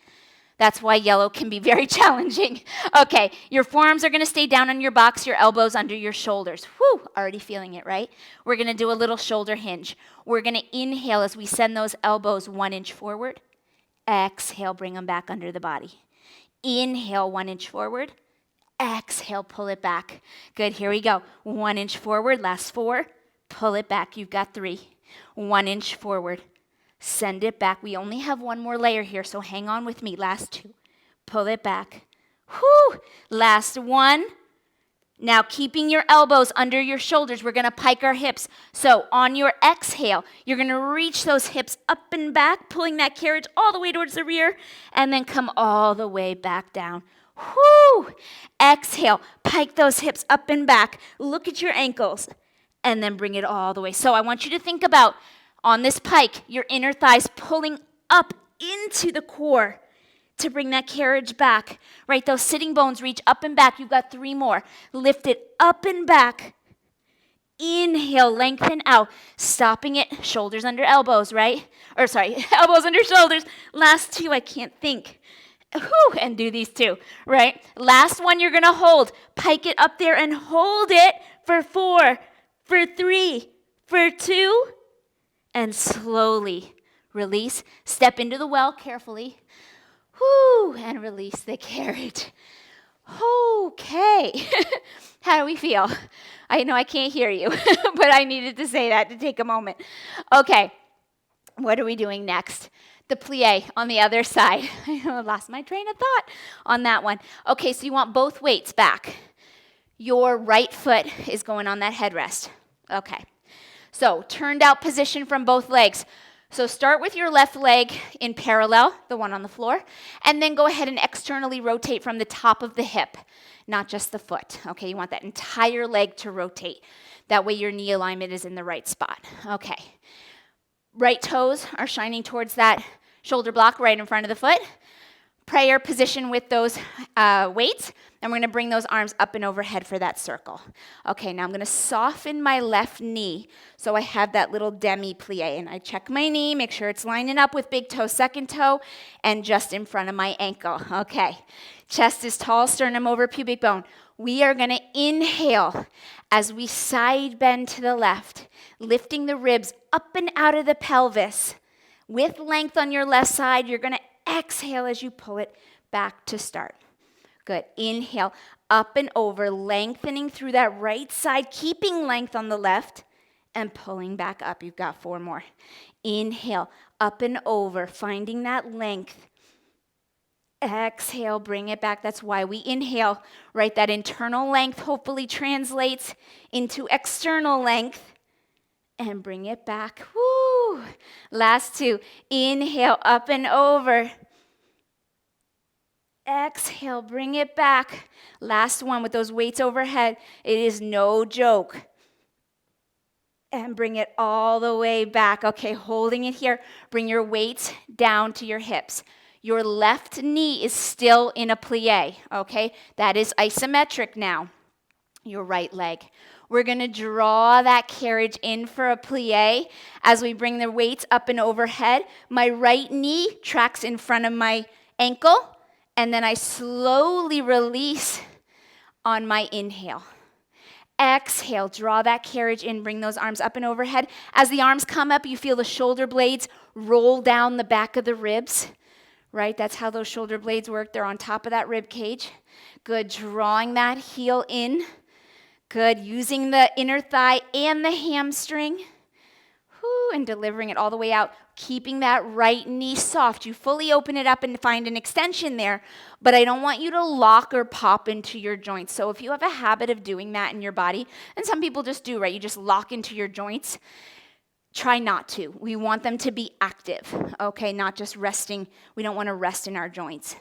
That's why yellow can be very challenging. Okay, your forearms are going to stay down on your box, your elbows under your shoulders. Whew, already feeling it, right? We're going to do a little shoulder hinge. We're going to inhale as we send those elbows 1 inch forward. Exhale, bring them back under the body. Inhale, 1 inch forward. Exhale, pull it back. Good, here we go. 1 inch forward, last 4. Pull it back, you've got 3. 1 inch forward. Send it back. We only have 1 more layer here, so hang on with me. Last 2. Pull it back. Whew. Last 1. Now, keeping your elbows under your shoulders, we're going to pike our hips. So on your exhale, you're going to reach those hips up and back, pulling that carriage all the way towards the rear, and then come all the way back down. Whoo! Exhale, pike those hips up and back. Look at your ankles, and then bring it all the way. So I want you to think about, on this pike, your inner thighs pulling up into the core to bring that carriage back, right? Those sitting bones reach up and back. You've got 3 more. Lift it up and back. Inhale, lengthen out. Stopping it, shoulders under elbows, right? Or sorry, elbows under shoulders. Last 2, I can't think. Whew, and do these 2, right? Last one, you're going to hold. Pike it up there and hold it for 4, for 3, for 2, and slowly release. Step into the well carefully. Whoo, and release the carriage. Okay. How do we feel? I know I can't hear you, but I needed to say that to take a moment. Okay, what are we doing next? The plie on the other side. I lost my train of thought on that one. Okay, so you want both weights back. Your right foot is going on that headrest. Okay, so turned out position from both legs. So start with your left leg in parallel, the one on the floor, and then go ahead and externally rotate from the top of the hip, not just the foot. Okay, you want that entire leg to rotate. That way your knee alignment is in the right spot. Okay, right toes are shining towards that shoulder block right in front of the foot. Prayer position with those weights, and we're going to bring those arms up and overhead for that circle. Okay, now I'm going to soften my left knee so I have that little demi-plie, and I check my knee, make sure it's lining up with big toe, second toe, and just in front of my ankle. Okay, chest is tall, sternum over pubic bone. We are going to inhale as we side bend to the left, lifting the ribs up and out of the pelvis. With length on your left side, you're going to exhale as you pull it back to start. Good. Inhale, up and over, lengthening through that right side, keeping length on the left, and pulling back up. You've got 4 more. Inhale, up and over, finding that length. Exhale, bring it back. That's why we inhale, right? That internal length hopefully translates into external length. And bring it back. Woo! Last 2. Inhale, up and over. Exhale, bring it back. Last one with those weights overhead. It is no joke. And bring it all the way back. Okay, holding it here. Bring your weights down to your hips. Your left knee is still in a plie, okay? That is isometric now. Your right leg. We're going to draw that carriage in for a plie as we bring the weights up and overhead. My right knee tracks in front of my ankle, and then I slowly release on my inhale. Exhale, draw that carriage in, bring those arms up and overhead. As the arms come up, you feel the shoulder blades roll down the back of the ribs, right? That's how those shoulder blades work. They're on top of that rib cage. Good, drawing that heel in. Good, using the inner thigh and the hamstring. Whew, and delivering it all the way out. Keeping that right knee soft. You fully open it up and find an extension there, but I don't want you to lock or pop into your joints. So if you have a habit of doing that in your body, and some people just do, right? You just lock into your joints. Try not to. We want them to be active, okay? Not just resting. We don't want to rest in our joints.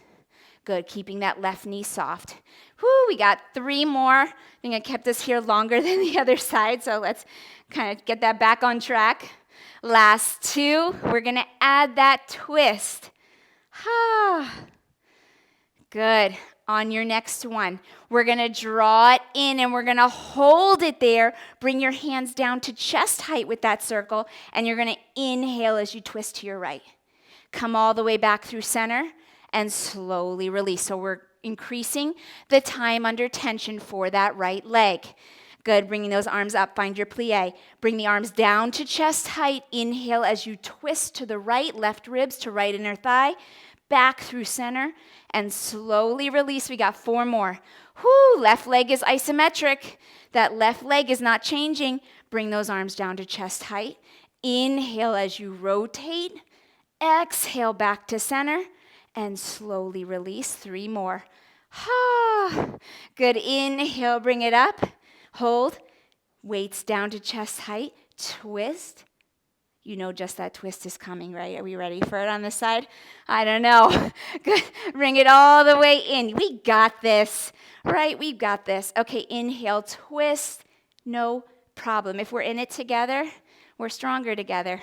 Good, keeping that left knee soft. Whoo, we got 3 more. I think I kept us here longer than the other side, so let's kind of get that back on track. Last 2, we're going to add that twist. Good. On your next one, we're going to draw it in and we're going to hold it there. Bring your hands down to chest height with that circle, and you're going to inhale as you twist to your right. Come all the way back through center and slowly release. So we're increasing the time under tension for that right leg. Good, bringing those arms up, find your plie. Bring the arms down to chest height. Inhale as you twist to the right, left ribs to right inner thigh, back through center, and slowly release. We got 4 more. Whoo, left leg is isometric. That left leg is not changing. Bring those arms down to chest height. Inhale as you rotate. Exhale back to center. And slowly release. 3 more. Good, inhale, bring it up. Hold, weights down to chest height, twist. You know just that twist is coming, right? Are we ready for it on this side? I don't know. Good, bring it all the way in. We got this, right? We got this. Okay, inhale, twist, no problem. If we're in it together, we're stronger together.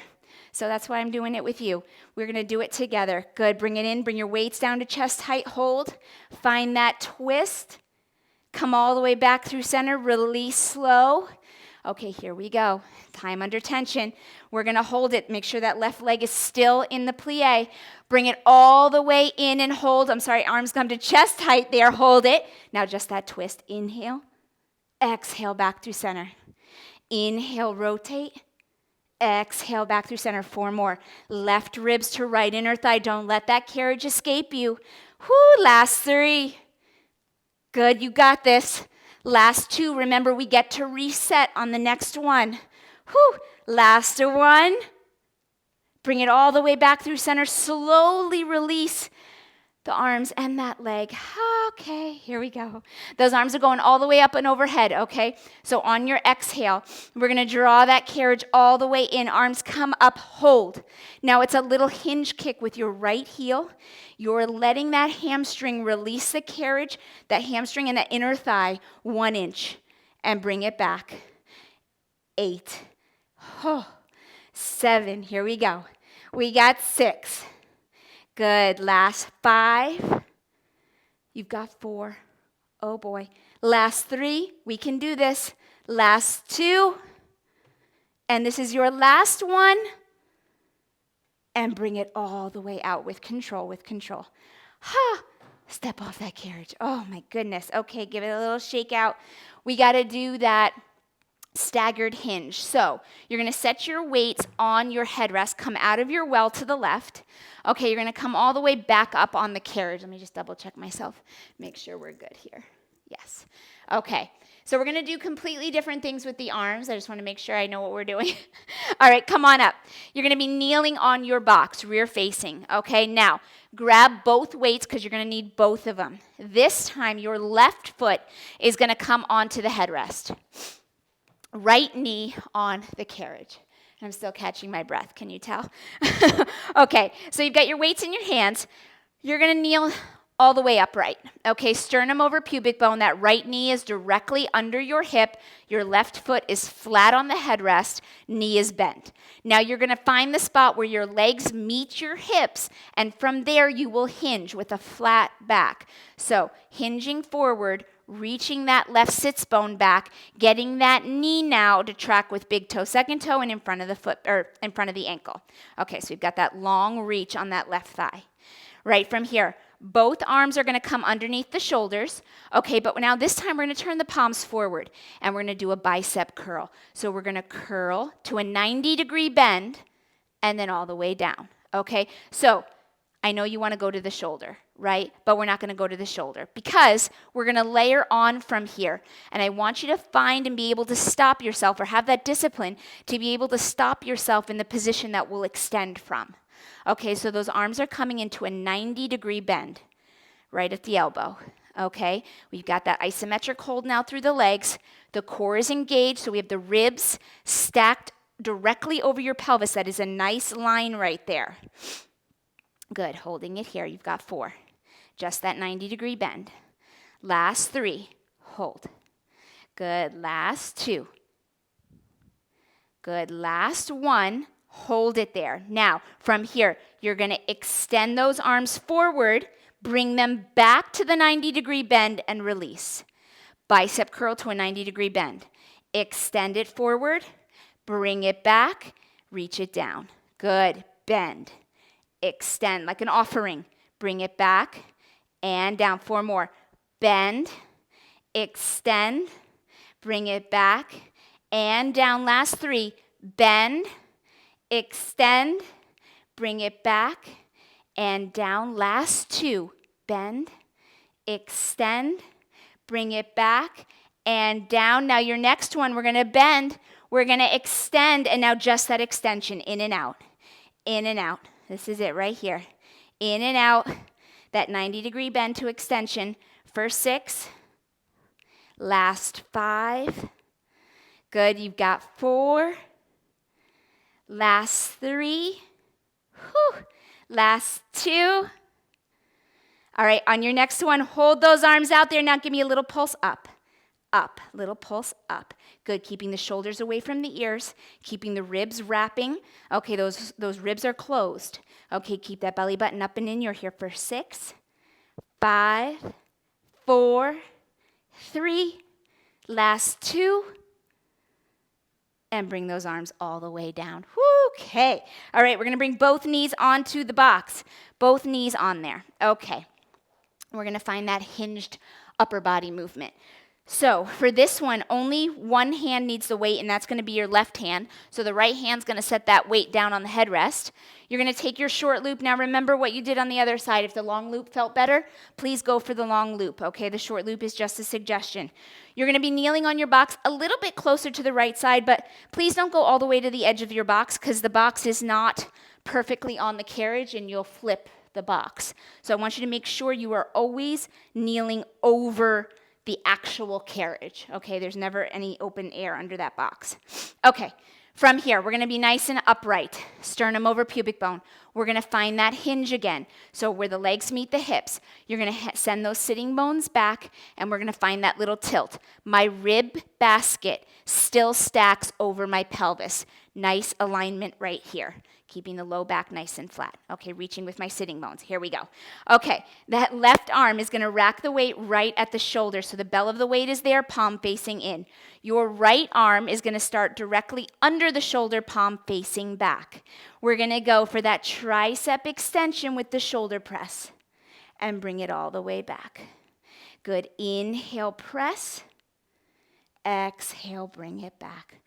So that's why I'm doing it with you. We're gonna do it together. Good, bring it in, bring your weights down to chest height, hold. Find that twist. Come all the way back through center, release slow. Okay, here we go. Time under tension. We're gonna hold it. Make sure that left leg is still in the plie. Bring it all the way in and hold. I'm sorry, arms come to chest height there, hold it. Now just that twist. Inhale, exhale back through center. Inhale, rotate. Exhale back through center, 4 more. Left ribs to right inner thigh. Don't let that carriage escape you. Whoo, last 3. Good, you got this. Last 2, remember we get to reset on the next one. Whoo, last 1. Bring it all the way back through center. Slowly release the arms and that leg. Okay, here we go. Those arms are going all the way up and overhead, okay? So on your exhale, we're gonna draw that carriage all the way in. Arms come up, hold. Now it's a little hinge kick with your right heel. You're letting that hamstring release the carriage, that hamstring and that inner thigh, 1 inch, and bring it back. 8, 7, here we go. We got 6. Good, last 5. You've got 4. Oh boy. Last 3, we can do this. Last 2, and this is your last one. And bring it all the way out with control, with control. Step off that carriage. Oh my goodness. Okay, give it a little shake out. We gotta do that staggered hinge. So you're gonna set your weights on your headrest, come out of your well to the left. Okay, you're gonna come all the way back up on the carriage. Let me just double check myself, make sure we're good here. Yes. Okay, so we're gonna do completely different things with the arms. I just wanna make sure I know what we're doing. All right, come on up. You're gonna be kneeling on your box, rear facing. Okay, now grab both weights because you're gonna need both of them. This time, your left foot is gonna come onto the headrest. Right knee on the carriage. I'm still catching my breath, can you tell? Okay, so you've got your weights in your hands. You're gonna kneel all the way upright. Okay, sternum over pubic bone. That right knee is directly under your hip. Your left foot is flat on the headrest. Knee is bent. Now you're gonna find the spot where your legs meet your hips, and from there you will hinge with a flat back. So hinging forward, reaching that left sits bone back, getting that knee now to track with big toe, second toe, and in front of the foot, or in front of the ankle. Okay, so we've got that long reach on that left thigh. Right from here, both arms are gonna come underneath the shoulders. Okay, but now this time we're gonna turn the palms forward, and we're gonna do a bicep curl. So we're gonna curl to a 90-degree bend, and then all the way down. Okay, so I know you wanna go to the shoulder, right? But we're not gonna go to the shoulder because we're gonna layer on from here. And I want you to find and be able to stop yourself, or have that discipline to be able to stop yourself in the position that will extend from. Okay, so those arms are coming into a 90-degree bend right at the elbow. Okay, we've got that isometric hold now through the legs. The core is engaged, so we have the ribs stacked directly over your pelvis. That is a nice line right there. Good, holding it here. You've got 4. Just that 90-degree bend. Last 3, hold. Good, last 2. Good, last 1, hold it there. Now, from here, you're gonna extend those arms forward, bring them back to the 90-degree bend, and release. Bicep curl to a 90-degree bend. Extend it forward, bring it back, reach it down. Good, bend. Extend like an offering. Bring it back and down. 4 more. Bend, extend, bring it back and down. Last 3. Bend, extend, bring it back and down. Last 2. Bend, extend, bring it back and down. Now your next one, we're gonna bend, we're gonna extend, and now just that extension, in and out, in and out. This is it right here. In and out, that 90-degree bend to extension. First 6. Last 5. Good, you've got 4. Last 3. Whew. Last 2. All right, on your next one, hold those arms out there. Now give me a little pulse up. Up, little pulse up. Good, keeping the shoulders away from the ears, keeping the ribs wrapping. Okay, those ribs are closed. Okay, keep that belly button up and in. You're here for 6, 5, 4, 3, last 2, and bring those arms all the way down. Okay, all right, we're gonna bring both knees onto the box. Both knees on there, okay. We're gonna find that hinged upper body movement. So for this one, only one hand needs the weight, and that's going to be your left hand. So the right hand's going to set that weight down on the headrest. You're going to take your short loop. Now remember what you did on the other side. If the long loop felt better, please go for the long loop, okay? The short loop is just a suggestion. You're going to be kneeling on your box a little bit closer to the right side, but please don't go all the way to the edge of your box because the box is not perfectly on the carriage and you'll flip the box. So I want you to make sure you are always kneeling over the actual carriage, okay? There's never any open air under that box. Okay, from here, we're gonna be nice and upright, sternum over pubic bone. We're gonna find that hinge again. So where the legs meet the hips, you're gonna send those sitting bones back, and we're gonna find that little tilt. My rib basket still stacks over my pelvis. Nice alignment right here. Keeping the low back nice and flat. Okay, reaching with my sitting bones. Here we go. Okay, that left arm is going to rack the weight right at the shoulder. So the bell of the weight is there, palm facing in. Your right arm is going to start directly under the shoulder, palm facing back. We're going to go for that tricep extension with the shoulder press and bring it all the way back. Good. Inhale, press. Exhale, bring it back.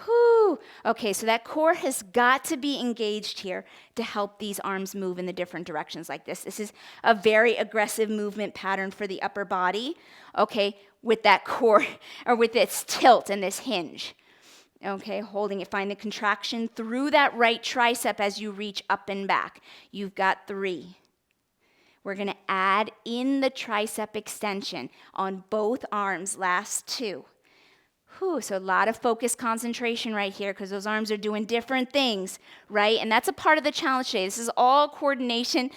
Whew. Okay, so that core has got to be engaged here to help these arms move in the different directions like this. This is a very aggressive movement pattern for the upper body, okay, with that core, or with its tilt and this hinge. Okay, holding it, find the contraction through that right tricep as you reach up and back. You've got 3. We're gonna add in the tricep extension on both arms, last 2. Whew, so a lot of focus, concentration right here because those arms are doing different things, right? And that's a part of the challenge today. This is all coordination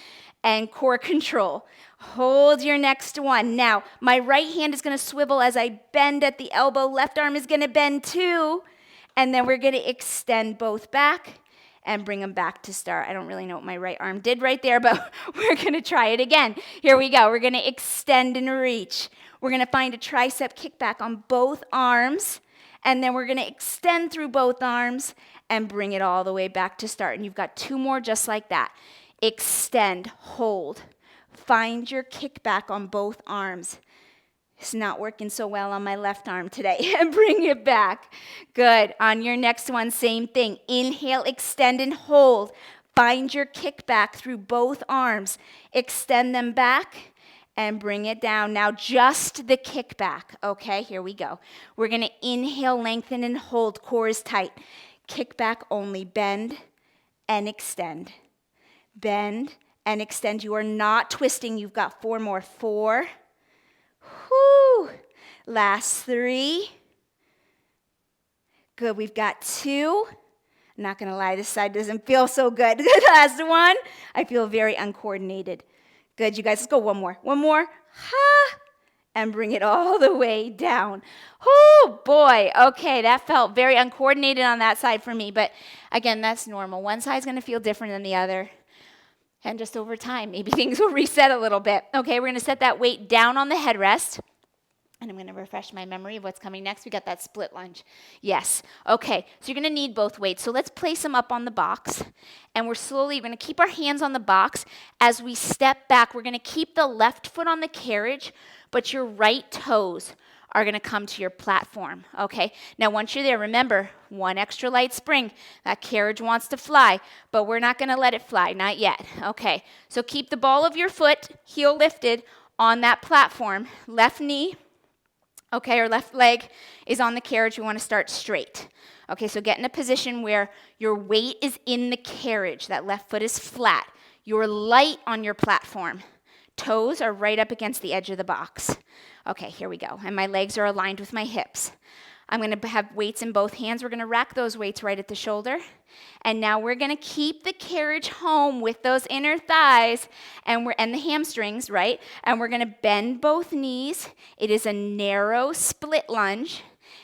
and core control. Hold your next one. Now, my right hand is going to swivel as I bend at the elbow. Left arm is going to bend too. And then we're going to extend both back and bring them back to start. I don't really know what my right arm did right there, but we're going to try it again. Here we go. We're going to extend and reach. We're going to find a tricep kickback on both arms, and then we're going to extend through both arms and bring it all the way back to start. And you've got 2 more just like that. Extend, hold. Find your kickback on both arms. It's not working so well on my left arm today. And bring it back. Good. On your next one, same thing. Inhale, extend, and hold. Find your kickback through both arms. Extend them back and bring it down. Now just the kickback. Okay, here we go. We're going to inhale, lengthen, and hold. Core is tight. Kickback only. Bend and extend. Bend and extend. You are not twisting. You've got 4 more. 4. Whew. Last 3. Good. We've got 2. I'm not going to lie. This side doesn't feel so good. Last 1. I feel very uncoordinated. Good, you guys. Let's go one more. One more. Ha! And bring it all the way down. Oh, boy. Okay, that felt very uncoordinated on that side for me. But, again, that's normal. One side's going to feel different than the other. And just over time, maybe things will reset a little bit. Okay, we're going to set that weight down on the headrest. And I'm going to refresh my memory of what's coming next. We got that split lunge. Yes. Okay, so you're going to need both weights. So let's place them up on the box. And we're going to keep our hands on the box. As we step back, we're going to keep the left foot on the carriage, but your right toes are going to come to your platform, okay? Now, once you're there, remember, 1 extra light spring. That carriage wants to fly, but we're not going to let it fly, not yet, okay? So keep the ball of your foot, heel lifted, on that platform. Left knee, okay, or left leg is on the carriage. We want to start straight. Okay, so get in a position where your weight is in the carriage. That left foot is flat. You're light on your platform. toes are right up against the edge of the box. Okay, here we go. And my legs are aligned with my hips. I'm going to have weights in both hands. We're going to rack those weights right at the shoulder. And now we're going to keep the carriage home with those inner thighs and the hamstrings, right? And we're going to bend both knees. It is a narrow split lunge.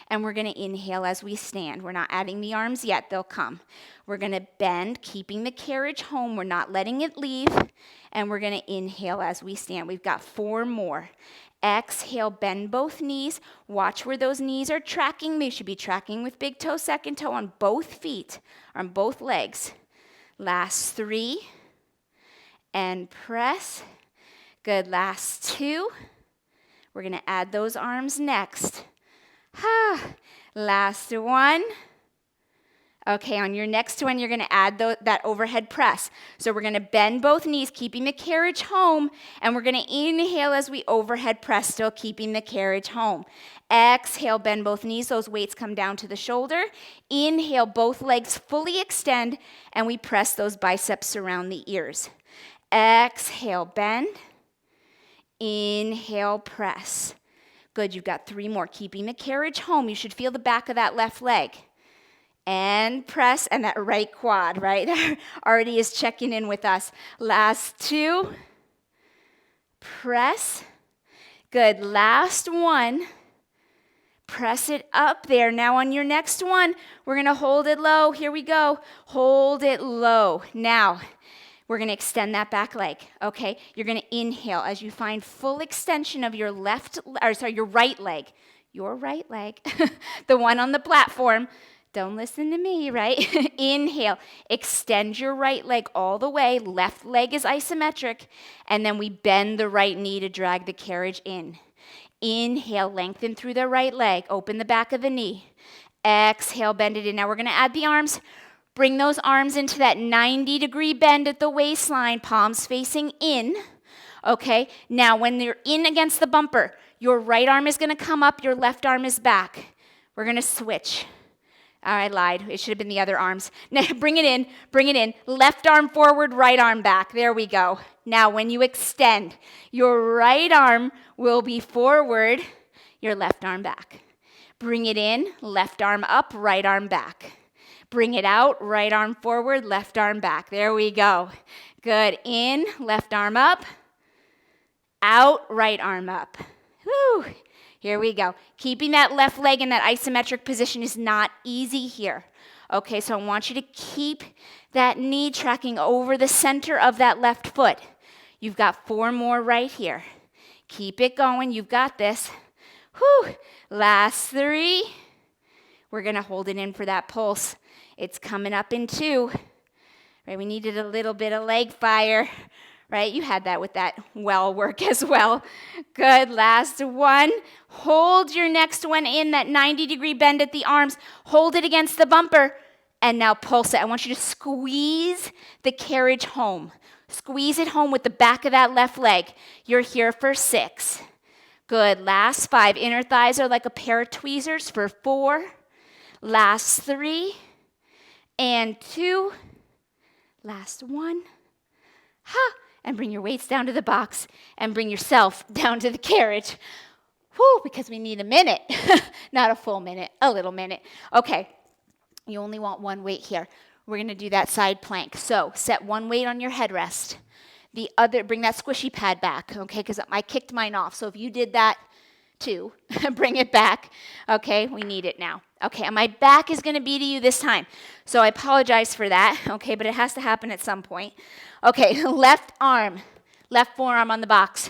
And we're going to inhale as we stand. We're not adding the arms yet. They'll come. We're going to bend, keeping the carriage home. We're not letting it leave. And we're going to inhale as we stand. We've got 4 more. Exhale, bend both knees. Watch where those knees are tracking. They should be tracking with big toe, second toe on both feet, on both legs. Last 3. And press. Good. Last 2. We're going to add those arms next. Last 1. Okay, on your next one, you're going to add that overhead press. So we're going to bend both knees, keeping the carriage home, and we're going to inhale as we overhead press, still keeping the carriage home. Exhale, bend both knees. Those weights come down to the shoulder. Inhale, both legs fully extend, and we press those biceps around the ears. Exhale, bend. Inhale, press. Good, you've got 3 more. Keeping the carriage home. You should feel the back of that left leg. And press, and that right quad, right? Already is checking in with us. Last 2. Press. Good. Last 1. Press it up there. Now on your next one, we're going to hold it low. Here we go. Hold it low. Now, we're going to extend that back leg, okay? You're going to inhale as you find full extension of your your right leg. Your right leg, the one on the platform. Don't listen to me, right? Inhale, extend your right leg all the way. Left leg is isometric. And then we bend the right knee to drag the carriage in. Inhale, lengthen through the right leg. Open the back of the knee. Exhale, bend it in. Now we're going to add the arms. Bring those arms into that 90-degree bend at the waistline, palms facing in. Okay, now when you're in against the bumper, your right arm is going to come up, your left arm is back. We're going to switch. I lied. It should have been the other arms. Now, bring it in. Left arm forward, right arm back. There we go. Now, when you extend, your right arm will be forward, your left arm back. Bring it in, left arm up, right arm back. Bring it out, right arm forward, left arm back. There we go. Good. In, left arm up. Out, right arm up. Whew. Here we go. Keeping that left leg in that isometric position is not easy here. Okay, so I want you to keep that knee tracking over the center of that left foot. You've got 4 more right here. Keep it going. You've got this. Whew. Last 3. We're going to hold it in for that pulse. It's coming up in 2. Right, we needed a little bit of leg fire. Right? You had that with that well work as well. Good. Last 1. Hold your next one in, that 90-degree bend at the arms. Hold it against the bumper. And now pulse it. I want you to squeeze the carriage home. Squeeze it home with the back of that left leg. You're here for 6. Good. Last 5. Inner thighs are like a pair of tweezers for 4. Last 3. And 2. Last 1. And bring your weights down to the box and bring yourself down to the carriage. Whew, because we need a minute. Not a full minute, a little minute. Okay, you only want 1 weight here. We're going to do that side plank. So set 1 weight on your headrest. The other, bring that squishy pad back, okay, because I kicked mine off. So if you did that too, bring it back. Okay, we need it now. Okay, and my back is going to be to you this time. So I apologize for that, okay, but it has to happen at some point. Okay, left forearm on the box.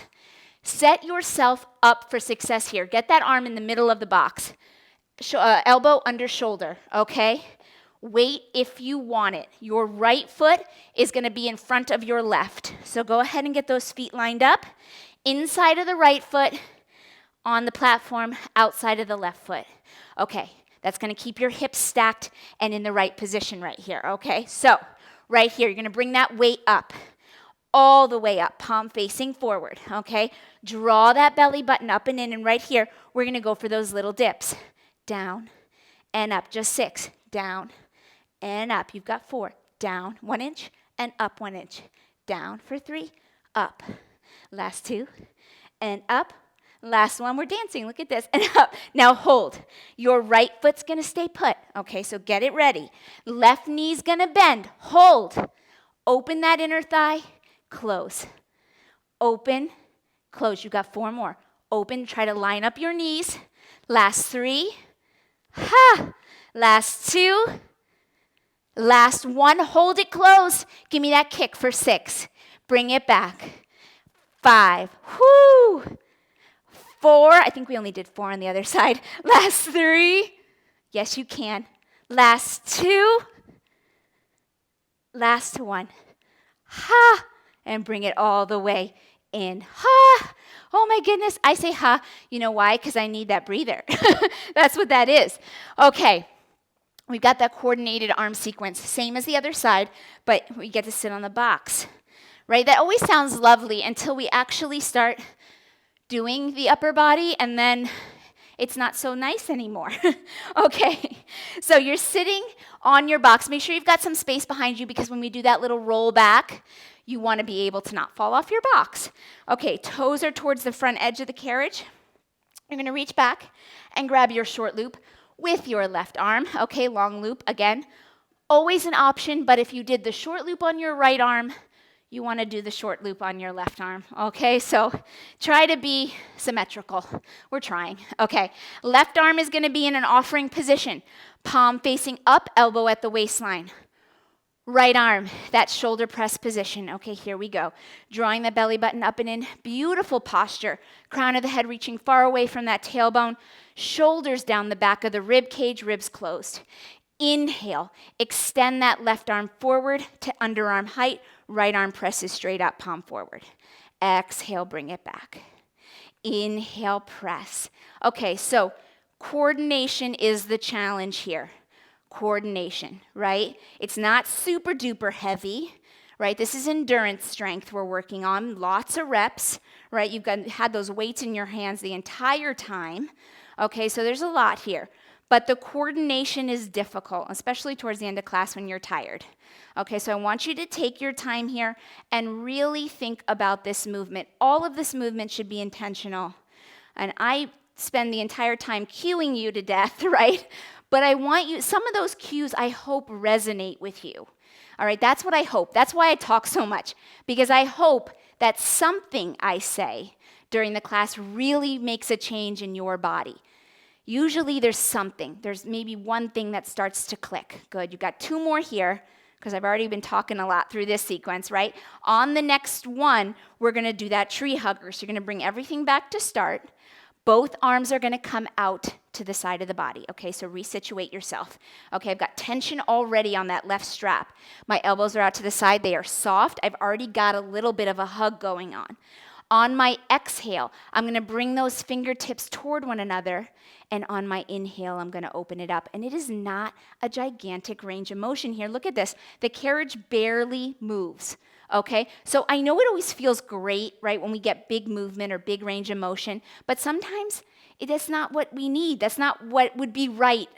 Set yourself up for success here. Get that arm in the middle of the box. Elbow under shoulder, okay? Wait if you want it. Your right foot is going to be in front of your left. So go ahead and get those feet lined up. Inside of the right foot, on the platform, outside of the left foot. Okay, that's going to keep your hips stacked and in the right position right here, okay? So right here, you're going to bring that weight up, all the way up, palm facing forward, okay? Draw that belly button up and in, and right here, we're going to go for those little dips. Down and up, just 6. Down and up. You've got 4. Down 1 inch and up 1 inch. Down for 3, up. Last 2, and up. Last one, we're dancing, look at this, and up. Now hold. Your right foot's gonna stay put, okay, so get it ready. Left knee's gonna bend, hold. Open that inner thigh, close. Open, close, you got 4 more. Open, try to line up your knees. Last 3, ha. Last 2, last 1, hold it closed. Give me that kick for 6. Bring it back. 5, whoo. 4, I think we only did 4 on the other side. Last 3, yes you can. Last 2, last 1, ha, and bring it all the way in, ha. Oh my goodness, I say ha, you know why? Because I need that breather. That's what that is. Okay, we've got that coordinated arm sequence, same as the other side, but we get to sit on the box, right? That always sounds lovely until we actually start doing the upper body, and then it's not so nice anymore. Okay, so you're sitting on your box. Make sure you've got some space behind you, because when we do that little roll back, you want to be able to not fall off your box. Okay, toes are towards the front edge of the carriage. You're going to reach back and grab your short loop with your left arm. Okay, long loop again. Always an option, but if you did the short loop on your right arm, you want to do the short loop on your left arm, okay? So try to be symmetrical. We're trying. Okay, left arm is going to be in an offering position. Palm facing up, elbow at the waistline. Right arm, that shoulder press position. Okay, here we go. Drawing the belly button up and in. Beautiful posture. Crown of the head reaching far away from that tailbone. Shoulders down the back of the rib cage, ribs closed. Inhale, extend that left arm forward to underarm height. Right arm presses straight up, palm forward. Exhale, bring it back. Inhale, press. Okay, so coordination is the challenge here. Coordination, right? It's not super duper heavy, right? This is endurance strength we're working on. Lots of reps, right? You've had those weights in your hands the entire time. Okay, so there's a lot here. But the coordination is difficult, especially towards the end of class when you're tired. Okay, so I want you to take your time here and really think about this movement. All of this movement should be intentional. And I spend the entire time cueing you to death, right? But I want you, some of those cues I hope resonate with you. All right, that's what I hope. That's why I talk so much, because I hope that something I say during the class really makes a change in your body. Usually there's something. There's maybe one thing that starts to click. Good, you've got 2 more here, because I've already been talking a lot through this sequence, right? On the next one, we're gonna do that tree hugger. So you're gonna bring everything back to start. Both arms are gonna come out to the side of the body. Okay, so resituate yourself. Okay, I've got tension already on that left strap. My elbows are out to the side, they are soft. I've already got a little bit of a hug going on. On my exhale, I'm gonna bring those fingertips toward one another, and on my inhale, I'm gonna open it up. And it is not a gigantic range of motion here. Look at this, the carriage barely moves, okay? So I know it always feels great, right, when we get big movement or big range of motion, but sometimes that's not what we need. That's not what would be right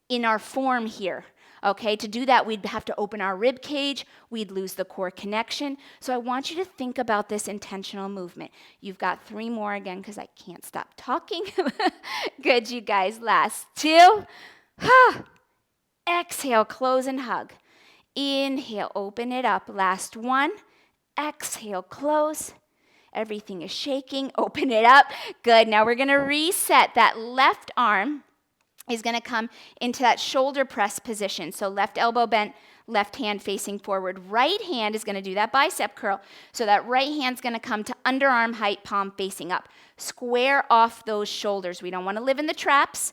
in our form here. Okay, to do that, we'd have to open our rib cage, we'd lose the core connection. So I want you to think about this intentional movement. You've got 3 more again, because I can't stop talking. Good, you guys. Last 2. Exhale, close and hug. Inhale, open it up. Last 1. Exhale, close. Everything is shaking. Open it up. Good. Now we're going to reset. That left arm is going to come into that shoulder press position. So left elbow bent, left hand facing forward. Right hand is going to do that bicep curl. So that right hand's going to come to underarm height, palm facing up. Square off those shoulders. We don't want to live in the traps.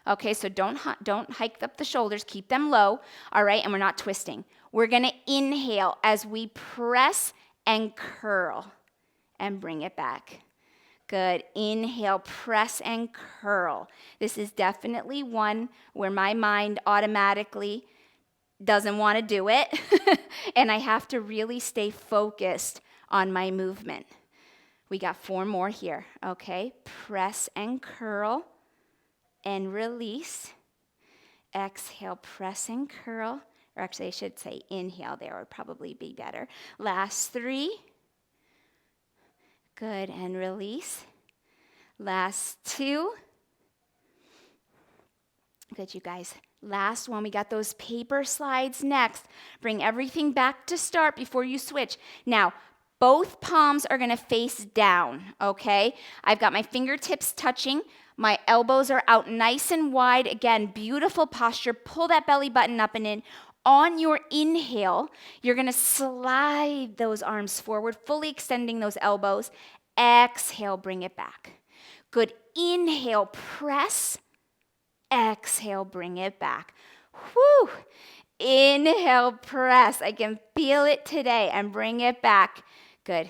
Okay, so don't hike up the shoulders. Keep them low. All right, and we're not twisting. We're going to inhale as we press and curl and bring it back. Good. Inhale, press and curl. This is definitely one where my mind automatically doesn't want to do it, and I have to really stay focused on my movement. We got 4 more here. Okay. Press and curl and release. Exhale, press and curl. Or actually, I should say inhale there would probably be better. Last 3. Good, and release. Last 2. Good, you guys. Last one, we got those paper slides next. Bring everything back to start before you switch. Now, both palms are gonna face down, okay? I've got my fingertips touching. My elbows are out nice and wide. Again, beautiful posture. Pull that belly button up and in. On your inhale, you're gonna slide those arms forward, fully extending those elbows. Exhale, bring it back. Good, inhale, press. Exhale, bring it back. Whew. Inhale, press. I can feel it today, and bring it back. Good.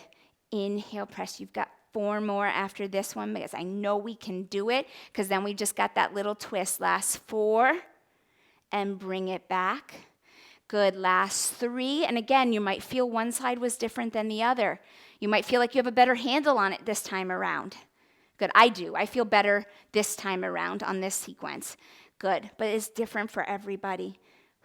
Inhale, press. You've got 4 more after this one because I know we can do it because then we just got that little twist. Last 4 and bring it back. Good. Last 3. And again, you might feel one side was different than the other. You might feel like you have a better handle on it this time around. Good. I do. I feel better this time around on this sequence. Good. But it's different for everybody.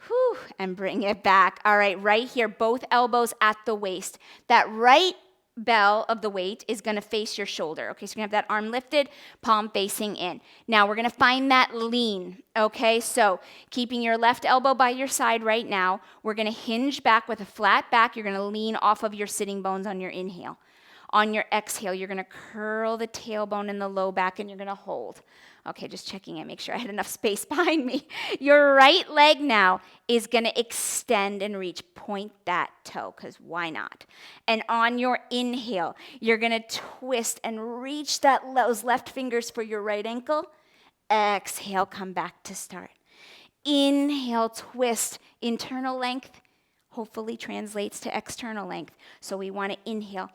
Whew. And bring it back. All right. Right here, both elbows at the waist. That right bell of the weight is going to face your shoulder. Okay, so you're going to have that arm lifted, palm facing in. Now we're going to find that lean. Okay, so keeping your left elbow by your side right now, we're going to hinge back with a flat back. You're going to lean off of your sitting bones on your inhale. On your exhale, you're going to curl the tailbone and the low back, and you're going to hold. Okay, just checking in, make sure I had enough space behind me. Your right leg now is going to extend and reach. Point that toe, because why not? And on your inhale, you're going to twist and reach those left fingers for your right ankle. Exhale, come back to start. Inhale, twist, internal length, hopefully translates to external length. So we want to inhale.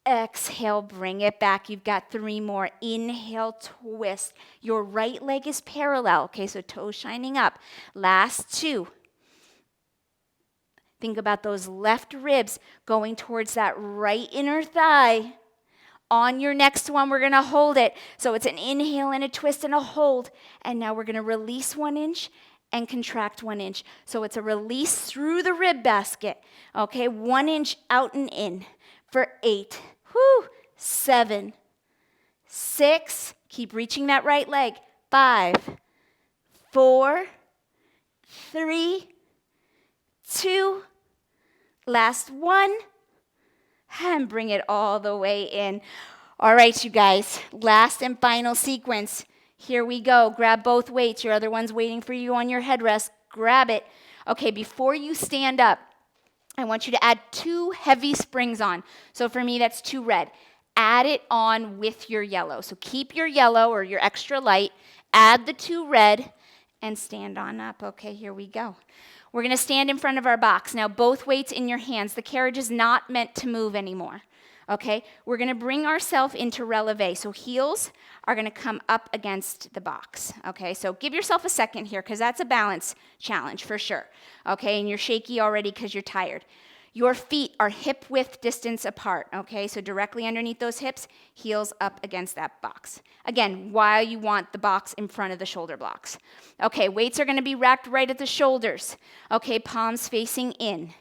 Exhale, bring it back. You've got 3 more. Inhale, twist. Your right leg is parallel. Okay, so toes shining up. Last 2. Think about those left ribs going towards that right inner thigh. On your next one, we're going to hold it. So it's an inhale and a twist and a hold. And now we're going to release 1 inch and contract 1 inch. So it's a release through the rib basket. Okay, 1 inch out and in for 8. 7, 6, keep reaching that right leg. 5, 4, 3, 2, last 1, and bring it all the way in. All right, you guys, last and final sequence. Here we go. Grab both weights. Your other one's waiting for you on your headrest. Grab it. Okay, before you stand up, I want you to add 2 heavy springs on. So for me, that's 2 red. Add it on with your yellow. So keep your yellow or your extra light, add the 2 red, and stand on up. Okay, here we go. We're going to stand in front of our box. Now, both weights in your hands. The carriage is not meant to move anymore. Okay, we're going to bring ourselves into releve. So heels are going to come up against the box. Okay, so give yourself a second here because that's a balance challenge for sure. Okay, and you're shaky already because you're tired. Your feet are hip width distance apart. Okay, so directly underneath those hips, heels up against that box. Again, while you want the box in front of the shoulder blocks. Okay, weights are going to be racked right at the shoulders. Okay, palms facing in.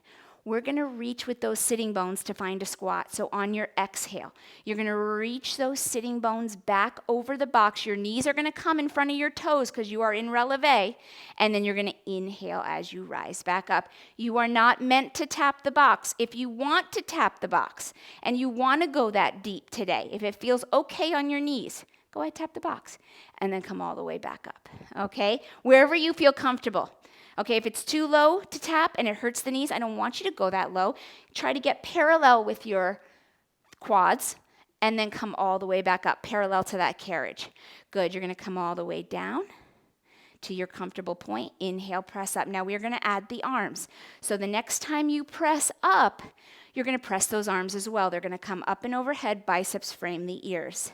We're going to reach with those sitting bones to find a squat. So on your exhale, you're going to reach those sitting bones back over the box. Your knees are going to come in front of your toes because you are in releve. And then you're going to inhale as you rise back up. You are not meant to tap the box. If you want to tap the box and you want to go that deep today, if it feels okay on your knees, go ahead, tap the box. And then come all the way back up. Okay? Wherever you feel comfortable. Okay, if it's too low to tap and it hurts the knees, I don't want you to go that low. Try to get parallel with your quads and then come all the way back up, parallel to that carriage. Good, you're going to come all the way down to your comfortable point. Inhale, press up. Now we're going to add the arms. So the next time you press up, you're going to press those arms as well. They're going to come up and overhead, biceps frame the ears.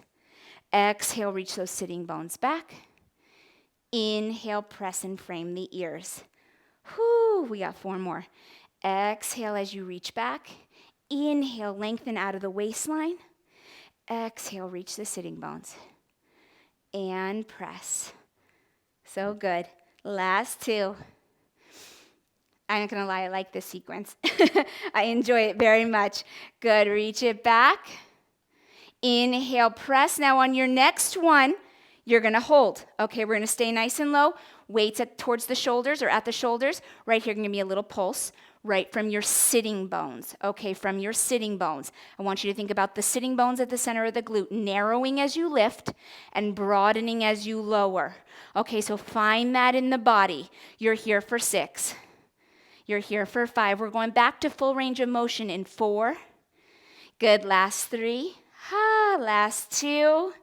Exhale, reach those sitting bones back. Inhale, press and frame the ears. Whew, we got 4 more. Exhale as you reach back. Inhale, lengthen out of the waistline. Exhale, reach the sitting bones. And press. So good. Last 2. I'm not gonna lie, I like this sequence. I enjoy it very much. Good, reach it back. Inhale, press. Now on your next one, you're gonna hold. Okay, we're gonna stay nice and low. Weights towards the shoulders or at the shoulders. Right here, gonna be a little pulse. Right from your sitting bones. Okay, from your sitting bones. I want you to think about the sitting bones at the center of the glute, narrowing as you lift and broadening as you lower. Okay, so find that in the body. You're here for 6. You're here for 5. We're going back to full range of motion in 4. Good, last 3. Last 2.